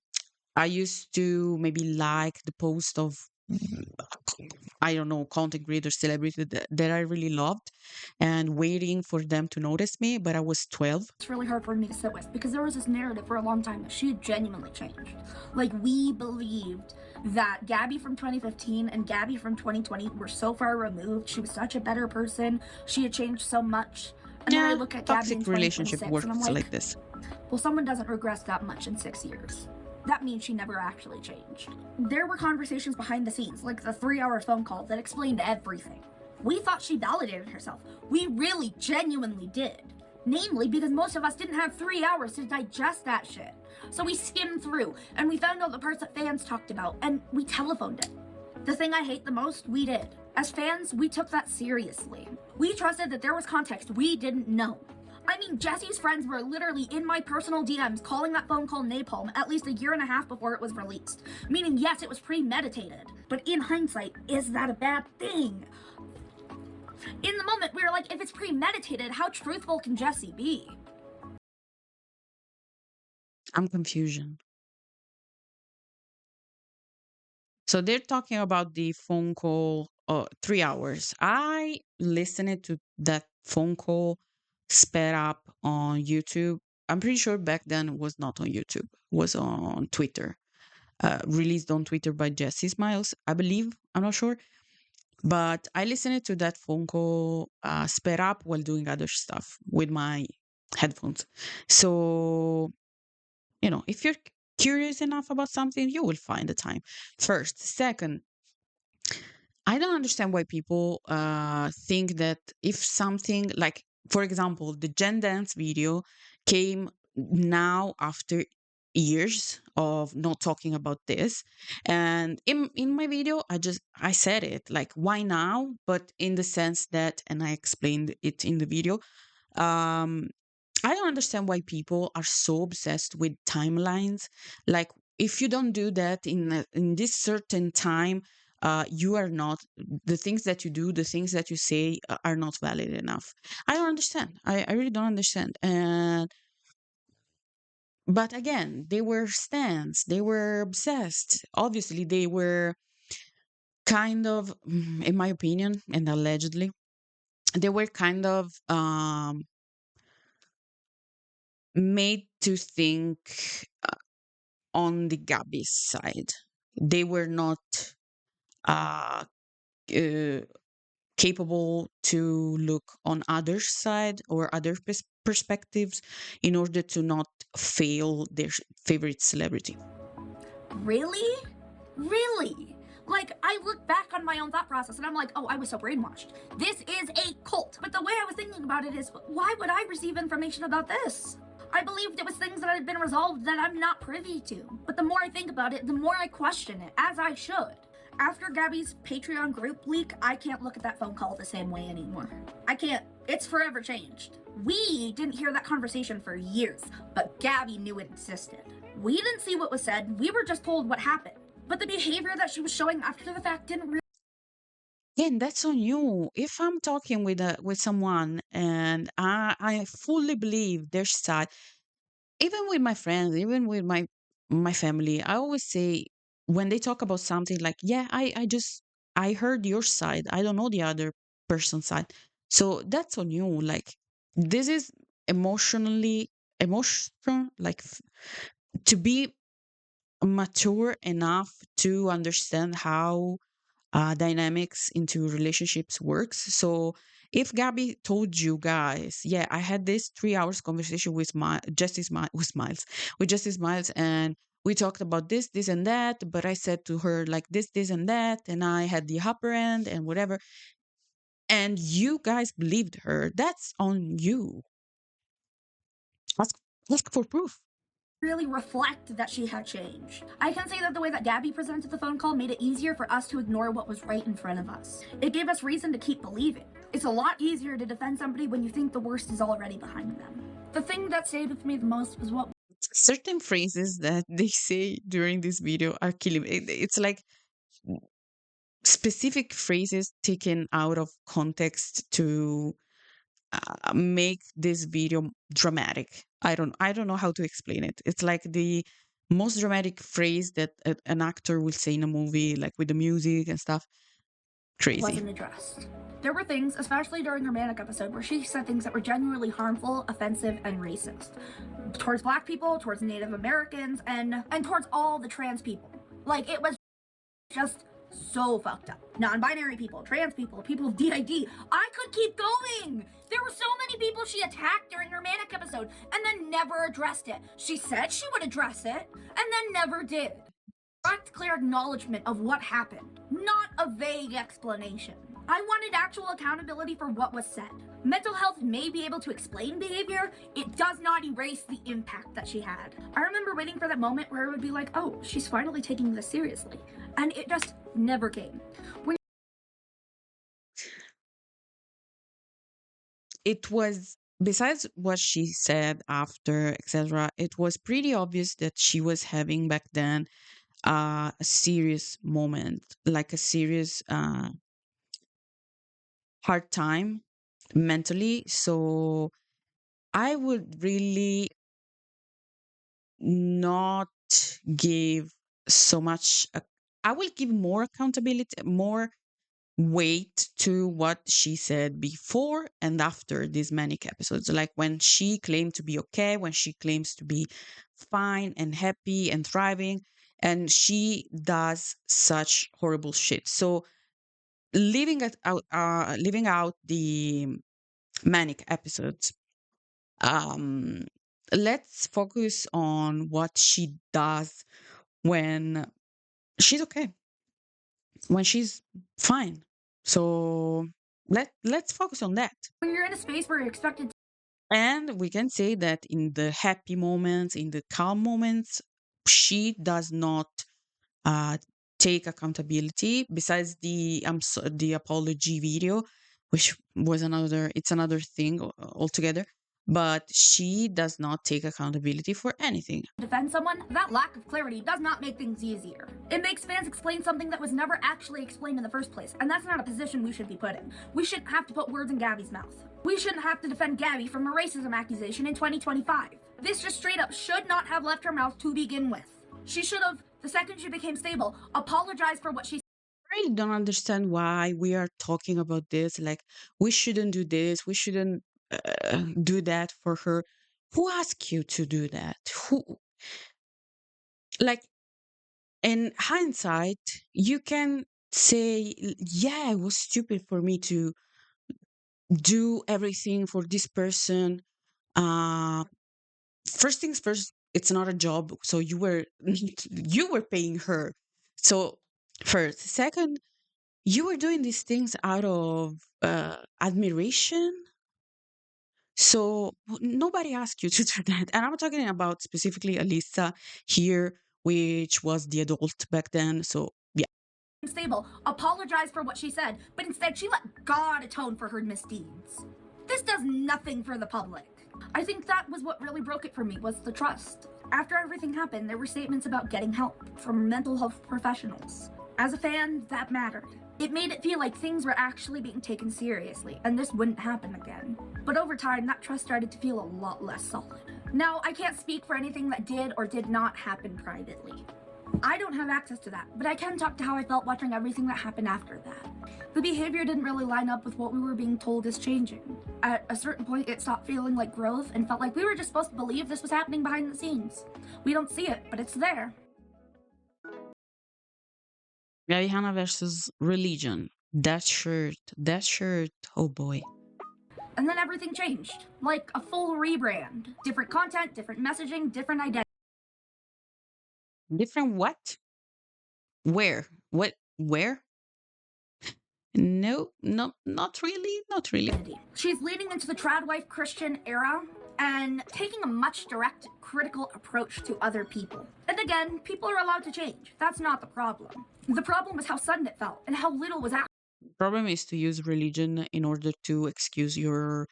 I used to maybe like the post of, I don't know, content creator celebrity that I really loved and waiting for them to notice me, but I was 12. it's really hard for me to sit with because there was this narrative for a long time that she had genuinely changed. Like, we believed that Gabbie from 2015 and Gabbie from 2020 were so far removed. She was such a better person. She had changed so much. And then I look at Gabbie in Toxic relationship 2026 works and I'm like this. well, someone doesn't regress that much in 6 years. That means she never actually changed. There were conversations behind the scenes, like the 3-hour phone call that explained everything. We thought she validated herself. We really genuinely did. Namely, because most of us didn't have 3 hours to digest that shit. So we skimmed through, and we found out the parts that fans talked about, and we telephoned it. The thing I hate the most, we did. As fans, we took that seriously. We trusted that there was context we didn't know. I mean, Jessie's friends were literally in my personal DMs calling that phone call napalm at least a year and a half before it was released. Meaning, yes, it was premeditated. But in hindsight, is that a bad thing? In the moment, we were like, if it's premeditated, how truthful can Jessi be? I'm confusion. So they're talking about the phone call, 3 hours. I listened to that phone call sped up on YouTube. I'm pretty sure back then it was not on YouTube, it was on Twitter. Released on Twitter by Jessi Smiles, I believe. I'm not sure. But I listened to that phone call sped up while doing other stuff with my headphones. So, if you're curious enough about something, you will find the time. First. Second, I don't understand why people think that if something like, for example, the Jen Dance video came now after years of not talking about this. And in my video, I said it like, why now? But in the sense that, and I explained it in the video, um I don't understand why people are so obsessed with timelines. Like, if you don't do that in this certain time, you are not, the things that you do, the things that you say are not valid enough. I don't understand. I really don't understand. And but again, they were stans. They were obsessed. Obviously, they were kind of, in my opinion, and allegedly, they were kind of made to think on the Gabbie side. They were not uh, uh, capable to look on other side or other perspectives in order to not fail their favorite celebrity. Really? Really? Like, I look back on my own thought process and I'm like, oh, I was so brainwashed. This is a cult. But the way I was thinking about it is, why would I receive information about this? I believed it was things that had been resolved that I'm not privy to. But the more I think about it, the more I question it, as I should. After Gabbie's Patreon group leak, I can't look at that phone call the same way anymore. I can't. It's forever changed. We didn't hear that conversation for years, but Gabbie knew it existed. We didn't see what was said, we were just told what happened. But the behavior that she was showing after the fact didn't really. Again, that's on you. If I'm talking with someone and I fully believe their side, even with my friends, even with my family, I always say, when they talk about something like, yeah, I heard your side, I don't know the other person's side. So that's on you. Like, this is emotional, like, to be mature enough to understand how dynamics into relationships works. So if Gabbie told you guys, yeah, I had this 3 hours conversation with my Jessie Smiles, and we talked about this, and that, but I said to her like this, and that, and I had the upper end and whatever, and you guys believed her, that's on you. Ask, ask for proof. Really reflect that she had changed. I can say that the way that Gabbie presented the phone call made it easier for us to ignore what was right in front of us. It gave us reason to keep believing. It's a lot easier to defend somebody when you think the worst is already behind them. The thing that stayed with me the most was what Certain phrases that they say during this video are killing me. It's like specific phrases taken out of context to make this video dramatic. I don't know how to explain it. It's like the most dramatic phrase that an actor will say in a movie, like with the music and stuff. Crazy. wasn't addressed. There were things, especially during her Manic episode, where she said things that were genuinely harmful, offensive, and racist. Towards Black people, towards Native Americans, and towards all the trans people. Like, it was just so fucked up. Non-binary people, trans people, people with DID. I could keep going. There were so many people she attacked during her Manic episode and then never addressed it. She said she would address it and then never did. Direct, clear acknowledgement of what happened, not a vague explanation. I wanted actual accountability for what was said. Mental health may be able to explain behavior, it does not erase the impact that she had. I remember waiting for that moment where it would be like, oh, she's finally taking this seriously. And it just never came. It was, besides what she said after, etc., it was pretty obvious that she was having back then a serious moment, like a serious hard time mentally. So I would really not give so much. I will give more accountability, more weight to what she said before and after these manic episodes. Like when she claimed to be okay, when she claims to be fine and happy and thriving, and she does such horrible shit. So leaving out the manic episodes, um let's focus on what she does when she's okay, when she's fine. So let's focus on that. When you're in a space where you're expected And we can say that in the happy moments, in the calm moments, she does not uh, take accountability. Besides the apology video, which was another thing altogether. But she does not take accountability for anything. Defend someone, that lack of clarity does not make things easier. It makes fans explain something that was never actually explained in the first place, and that's not a position we should be put in. We shouldn't have to put words in Gabbie's mouth. We shouldn't have to defend Gabbie from a racism accusation in 2025. This just straight up should not have left her mouth to begin with. She should have, the second she became stable, apologized for what she I really don't understand why we are talking about this. Like, we shouldn't do this. We shouldn't do that for her. Who asked you to do that? Who, like, in hindsight, you can say, yeah, it was stupid for me to do everything for this person. Uh, First things first, it's not a job. So you were, you were paying her. So, first. Second, you were doing these things out of admiration. So nobody asked you to do that. And I'm talking about specifically Alyssa here, which was the adult back then. So yeah. stable, apologized for what she said, but instead she let God atone for her misdeeds. This does nothing for the public. I think that was what really broke it for me, was the trust. After everything happened, there were statements about getting help from mental health professionals. As a fan, that mattered. It made it feel like things were actually being taken seriously, and this wouldn't happen again. But over time, that trust started to feel a lot less solid. Now, I can't speak for anything that did or did not happen privately. I don't have access to that, but I can talk to how I felt watching everything that happened after that. The behavior didn't really line up with what we were being told is changing. At a certain point, it stopped feeling like growth and felt like we were just supposed to believe this was happening behind the scenes. We don't see it, but it's there. Gabbie Hanna versus religion. That shirt, oh boy. And then everything changed. Like a full rebrand. Different content, different messaging, different identity. Different what? Where? What? Where? No, not really, not really. She's leading into the trad wife Christian era and taking a much direct, critical approach to other people. And again, people are allowed to change. That's not the problem. The problem was how sudden it felt and how little was Problem is to use religion in order to excuse your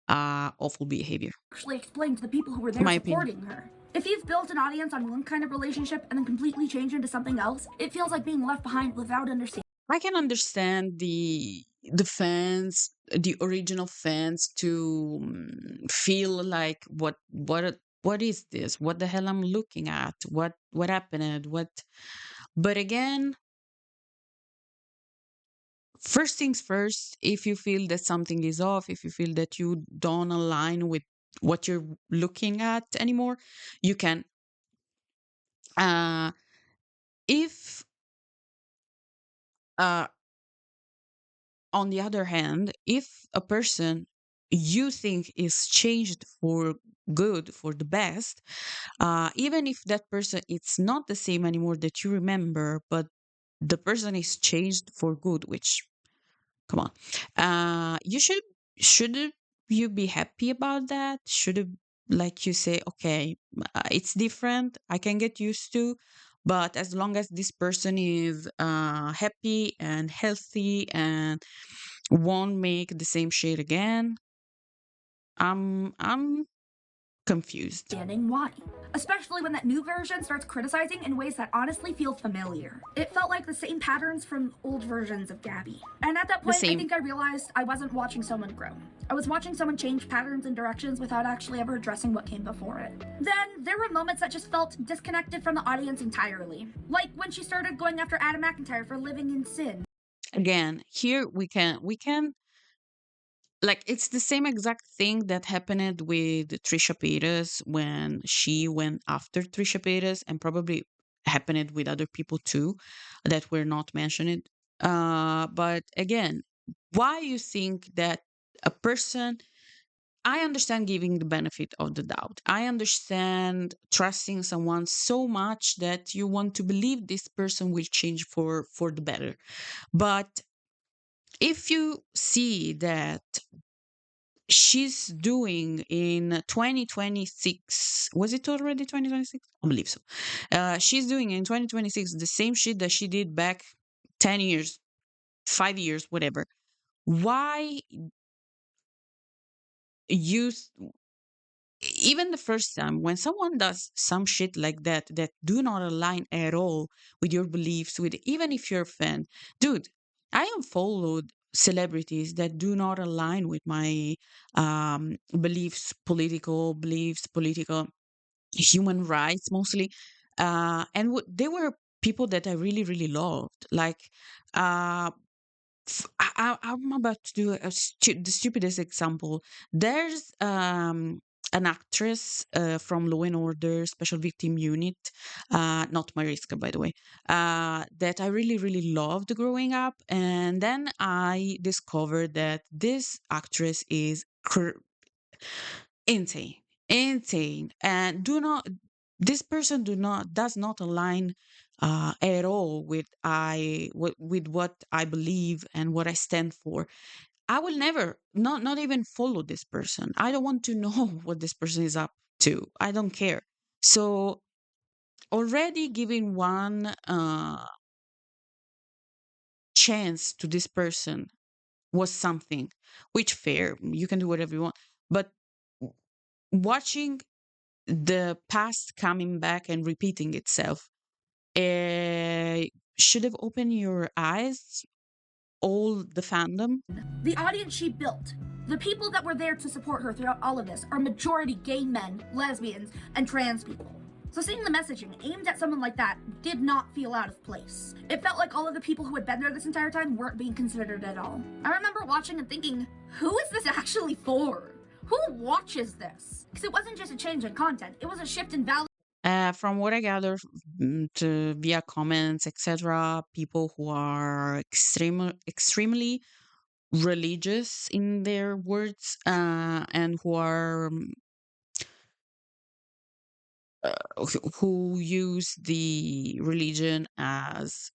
awful behavior. actually explained to the people who were there My supporting her. If you've built an audience on one kind of relationship and then completely changed into something else, it feels like being left behind without understanding. I can understand the fans, the original fans, to feel like what is this? What the hell I'm looking at? What happened? What? But again, first things first, if you feel that something is off, if you feel that you don't align with what you're looking at anymore, you can. Uh, if uh, on the other hand, if a person you think is changed for good, for the best, even if that person it's not the same anymore that you remember, but the person is changed for good, which, come on, you should you be happy about that? Should it, like, you say, okay, it's different, I can get used to, but as long as this person is happy and healthy and won't make the same shit again, I'm confused. Why. Especially when that new version starts criticizing in ways that honestly feel familiar. It felt like the same patterns from old versions of Gabbie. And at that point, I think I realized I wasn't watching someone grow. I was watching someone change patterns and directions without actually ever addressing what came before it. Then, there were moments that just felt disconnected from the audience entirely. Like when she started going after Adam McIntyre for living in sin. Again, here we can like, it's the same exact thing that happened with Trisha Paytas when she went after Trisha Paytas, and probably happened with other people too that were not mentioned. But again, why you think that a person, I understand giving the benefit of the doubt. I understand trusting someone so much that you want to believe this person will change for the better. But if you see that she's doing in 2026. Was it already 2026? I believe so. She's doing in 2026 the same shit that she did back 10 years, 5 years, whatever. Why use even the first time when someone does some shit like that that do not align at all with your beliefs, with even if you're a fan, dude, I unfollowed celebrities that do not align with my beliefs, political beliefs, political human rights mostly, and they were people that I really really loved, like uh I'm about to do the stupidest example. There's an actress from Law and Order Special Victim Unit, not Mariska, by the way, that I really, really loved growing up. And then I discovered that this actress is insane, insane, and this person does not align at all with what I believe and what I stand for. I will never, not even follow this person. I don't want to know what this person is up to. I don't care. So already giving one chance to this person was something, which fair, you can do whatever you want. But watching the past coming back and repeating itself uh, should have opened your eyes, all the fandom. The audience she built, the people that were there to support her throughout all of this, are majority gay men, lesbians, and trans people. So seeing the messaging aimed at someone like that did not feel out of place. It felt like all of the people who had been there this entire time weren't being considered at all. I remember watching and thinking, who is this actually for? Who watches this? Because it wasn't just a change in content, it was a shift in value. From what I gather to via comments, etc., people who are extremely religious in their words, and who are who use the religion as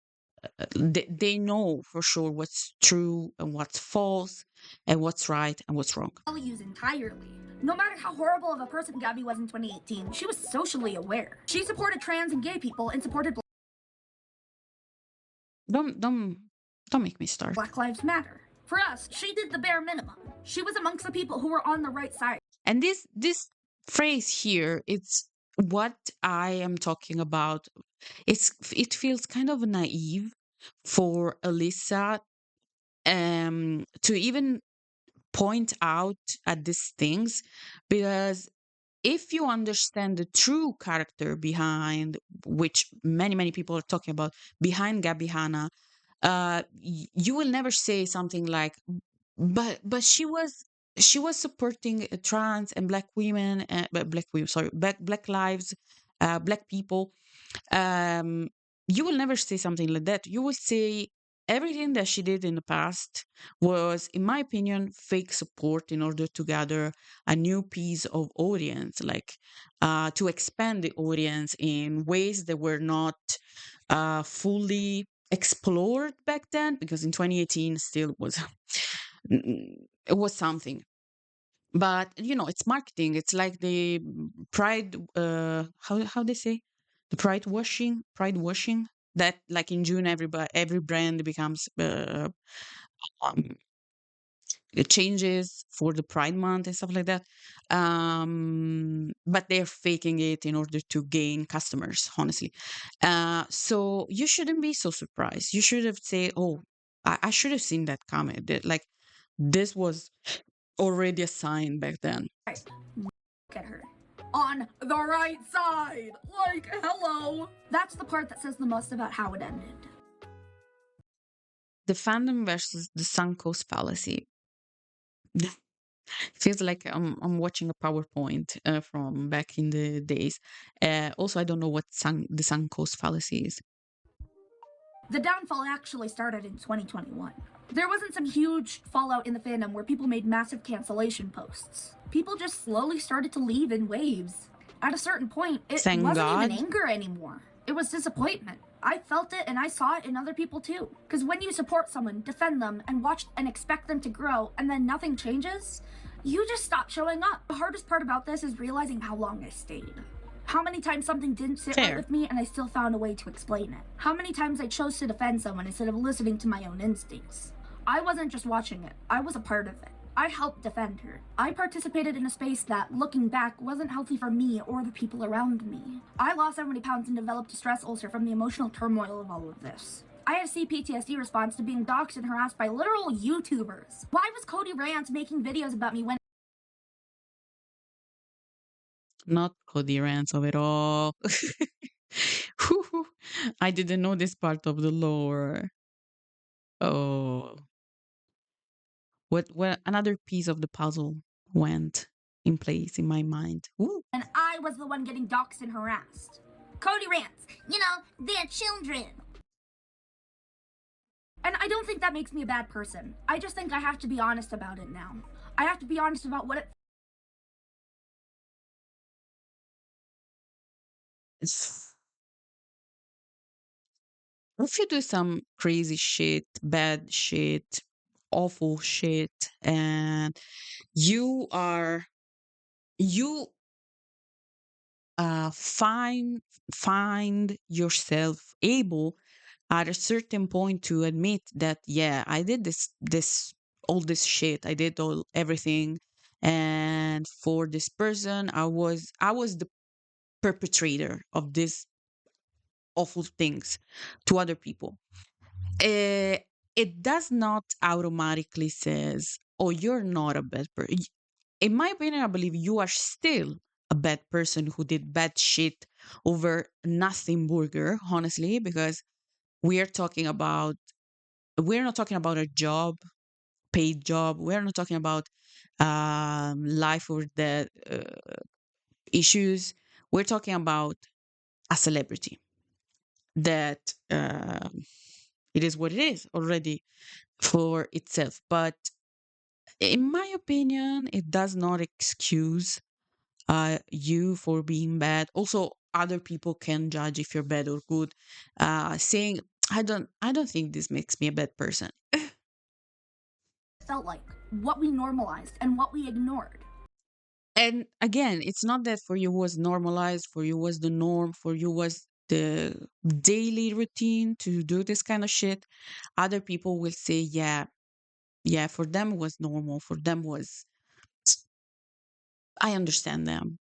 they know for sure what's true and what's false and what's right and what's wrong. Values entirely. No matter how horrible of a person Gabbie was in 2018, she was socially aware. She supported trans and gay people and supported Don't make me start. Black Lives Matter. For us, she did the bare minimum. She was amongst the people who were on the right side. And this phrase here, it's what I am talking about. It feels kind of naive for Alyssa to even point out at these things, because if you understand the true character behind, which many people are talking about, behind Gabbie Hanna, you will never say something like, but she was supporting trans and black women, black women, sorry, black lives, black people. um, you will never say something like that. You will say everything that she did in the past was, in my opinion, fake support in order to gather a new piece of audience, like to expand the audience in ways that were not fully explored back then, because in 2018 still was it was something. But it's marketing. It's like the pride, how they say, the pride washing, that like in June every brand becomes um, it changes for the Pride Month and stuff like that. But they're faking it in order to gain customers, honestly. So you shouldn't be so surprised. You should have said, "Oh, I should have seen that comment." Like this was already a sign back then. Right. Look at her. On the right side! Like, hello! That's the part that says the most about how it ended. The fandom versus the sunk cost fallacy. Feels like I'm watching a PowerPoint from back in the days. Also, I don't know what the sunk cost fallacy is. The downfall actually started in 2021. There wasn't some huge fallout in the fandom where people made massive cancellation posts. People just slowly started to leave in waves. At a certain point, it Thank wasn't God. even anger anymore. It was disappointment. I felt it and I saw it in other people too. Because when you support someone, defend them, and watch and expect them to grow, and then nothing changes, You just stopped showing up. The hardest part about this is realizing how long I stayed. How many times something didn't sit right Fair. with me and I still found a way to explain it. How many times I chose to defend someone instead of listening to my own instincts. I wasn't just watching it, I was a part of it. I helped defend her. I participated in a space that, looking back, wasn't healthy for me or the people around me. I lost 70 pounds and developed a stress ulcer from the emotional turmoil of all of this. I had a CPTSD response to being doxxed and harassed by literal YouTubers. Why was Cody Rance making videos about me when Not coherence of it all. Whew, I didn't know this part of the lore. Oh, what another piece of the puzzle went in place in my mind. Ooh. and I was the one getting doxxed and harassed? Cody Rance, they're children. And I don't think that makes me a bad person. I just think I have to be honest about it now. I have to be honest about what it If you do some crazy shit, bad shit, awful shit, and you find yourself able at a certain point to admit that, yeah, I did this all this shit, I did all everything, and for this person I was the perpetrator of these awful things to other people. uh, it does not automatically says, oh, you're not a bad person. In my opinion, I believe you are still a bad person who did bad shit over nothing burger, honestly, because we are talking about we're not talking about a job, paid job. We're not talking about life or death issues. We're talking about a celebrity that it is what it is already for itself. But in my opinion, it does not excuse you for being bad. Also, other people can judge if you're bad or good. Saying I don't think this makes me a bad person. felt like, what we normalized and what we ignored. And again, it's not that for you was normalized, for you was the norm, for you was the daily routine to do this kind of shit. Other people will say, yeah, for them was normal, for them was, I understand them.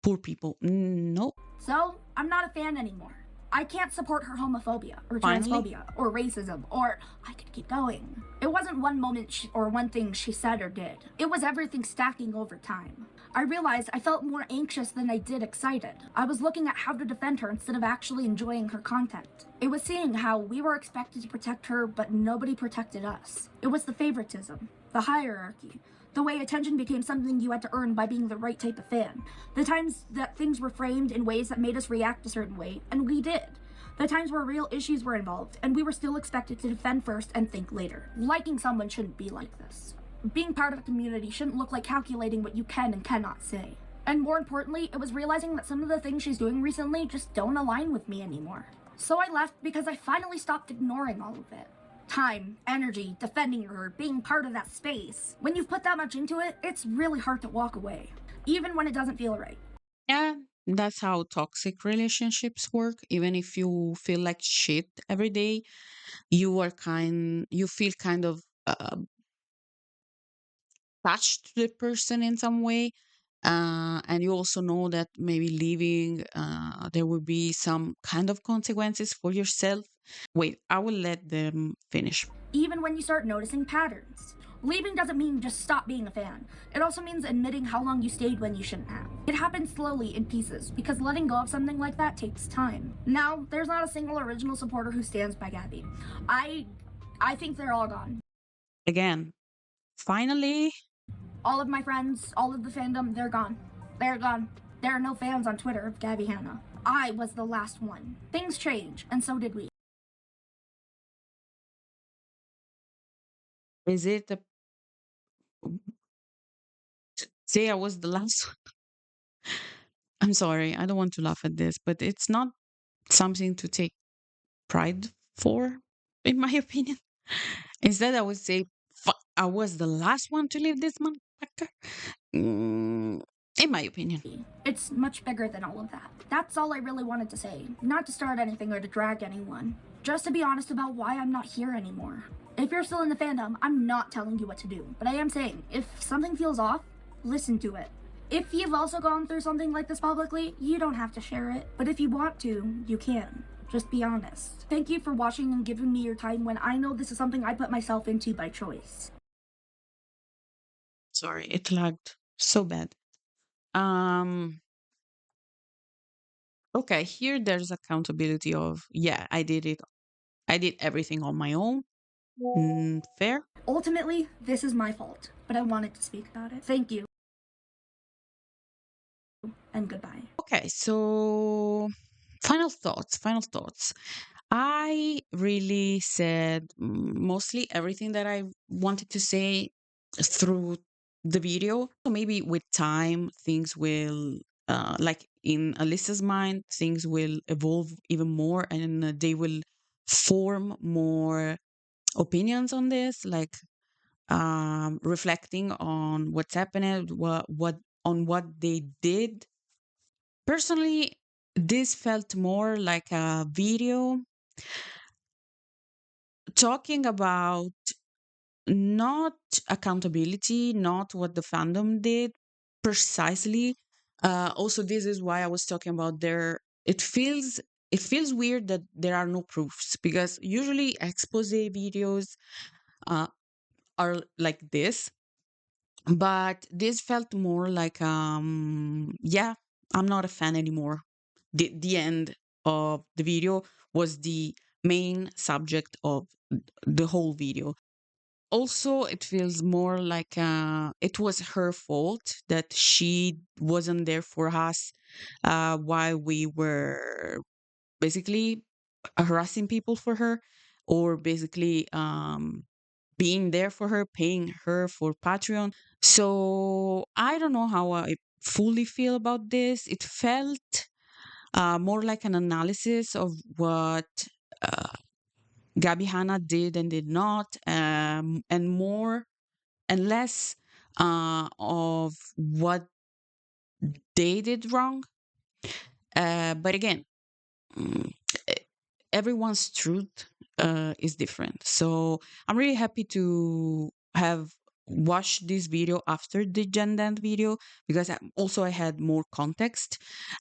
Poor people. No, So, I'm not a fan anymore. I can't support her homophobia or finally. transphobia or racism, or I could keep going. It wasn't one moment or one thing she said or did. It was everything stacking over time. I realized I felt more anxious than I did excited. I was looking at how to defend her instead of actually enjoying her content. It was seeing how we were expected to protect her, but nobody protected us. It was the favoritism, the hierarchy, the way attention became something you had to earn by being the right type of fan. The times that things were framed in ways that made us react a certain way, and we did. The times where real issues were involved, and we were still expected to defend first and think later. Liking someone shouldn't be like this. Being part of a community shouldn't look like calculating what you can and cannot say. And more importantly, it was realizing that some of the things she's doing recently just don't align with me anymore. So I left because I finally stopped ignoring all of it. Time, energy, defending her, being part of that space. When you've put that much into it, it's really hard to walk away, even when it doesn't feel right. Yeah, that's how toxic relationships work. Even if you feel like shit every day, you feel kind of attached to the person in some way. And you also know that maybe leaving, there will be some kind of consequences for yourself. Wait, I will let them finish. Even when you start noticing patterns. Leaving doesn't mean just stop being a fan. It also means admitting how long you stayed when you shouldn't have. It happens slowly in pieces, because letting go of something like that takes time. Now, there's not a single original supporter who stands by Gabbie. I think they're all gone. Again, finally, All of my friends, all of the fandom, they're gone. They're gone. There are no fans on Twitter of Gabbie Hanna. I was the last one. Things change, and so did we. is it a, say I was the last one? I'm sorry, I don't want to laugh at this, but it's not something to take pride for, in my opinion. Instead, I would say I was the last one to leave this month. factor, mm, in my opinion. It's much bigger than all of that. That's all I really wanted to say. Not to start anything or to drag anyone. Just to be honest about why I'm not here anymore. If you're still in the fandom, I'm not telling you what to do. But I am saying, if something feels off, listen to it. If you've also gone through something like this publicly, you don't have to share it. But if you want to, you can. Just be honest. Thank you for watching and giving me your time when I know this is something I put myself into by choice. Sorry, it lagged so bad. Um, okay, here there's accountability of, yeah, I did it. I did everything on my own. Fair. Ultimately, this is my fault, but I wanted to speak about it. Thank you, and goodbye. Okay, so final thoughts. Final thoughts. I really said mostly everything that I wanted to say through the video. So maybe with time, things will, like in Alyssa's mind, things will evolve even more and they will form more opinions on this, like reflecting on what's happening, what on what they did. Personally, this felt more like a video talking about not accountability, not what the fandom did precisely. Also, this is why I was talking about there. It feels weird that there are no proofs because usually expose videos uh, are like this, but this felt more like yeah, I'm not a fan anymore. The end of the video was the main subject of the whole video. Also, it feels more like it was her fault that she wasn't there for us while we were basically harassing people for her, or basically being there for her, paying her for Patreon. So I don't know how I fully feel about this. It felt more like an analysis of what uh, Gabbie Hanna did and did not, and more and less of what they did wrong. But again, mm, e- everyone's truth is different. So I'm really happy to have watched this video after the Jen Dent video because I had more context.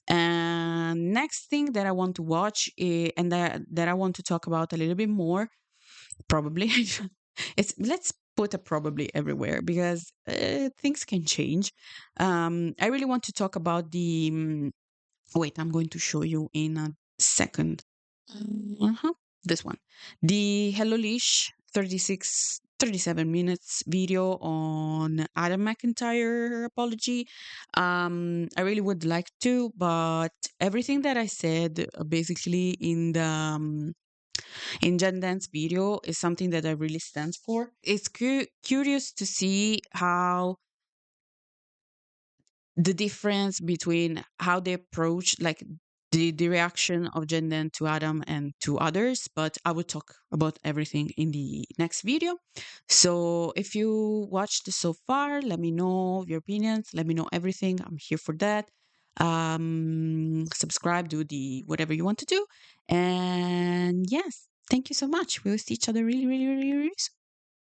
And next thing that I want to watch and that I want to talk about a little bit more, probably, it's let's put a probably everywhere because things can change. I really want to talk about the. Wait, I'm going to show you in a second. Uh-huh. This one. The Hello Leash 37 minutes video on Adam McIntyre apology. I really would like to, but everything that I said basically in Jen Dance video is something that I really stand for. It's curious to see how the difference between how they approach like the reaction of Jen Dent to Adam and to others, but I will talk about everything in the next video. So if you watched so far, let me know your opinions, let me know everything. I'm here for that. Subscribe, do the whatever you want to do. And yes, thank you so much. We'll see each other really, really, really, really soon.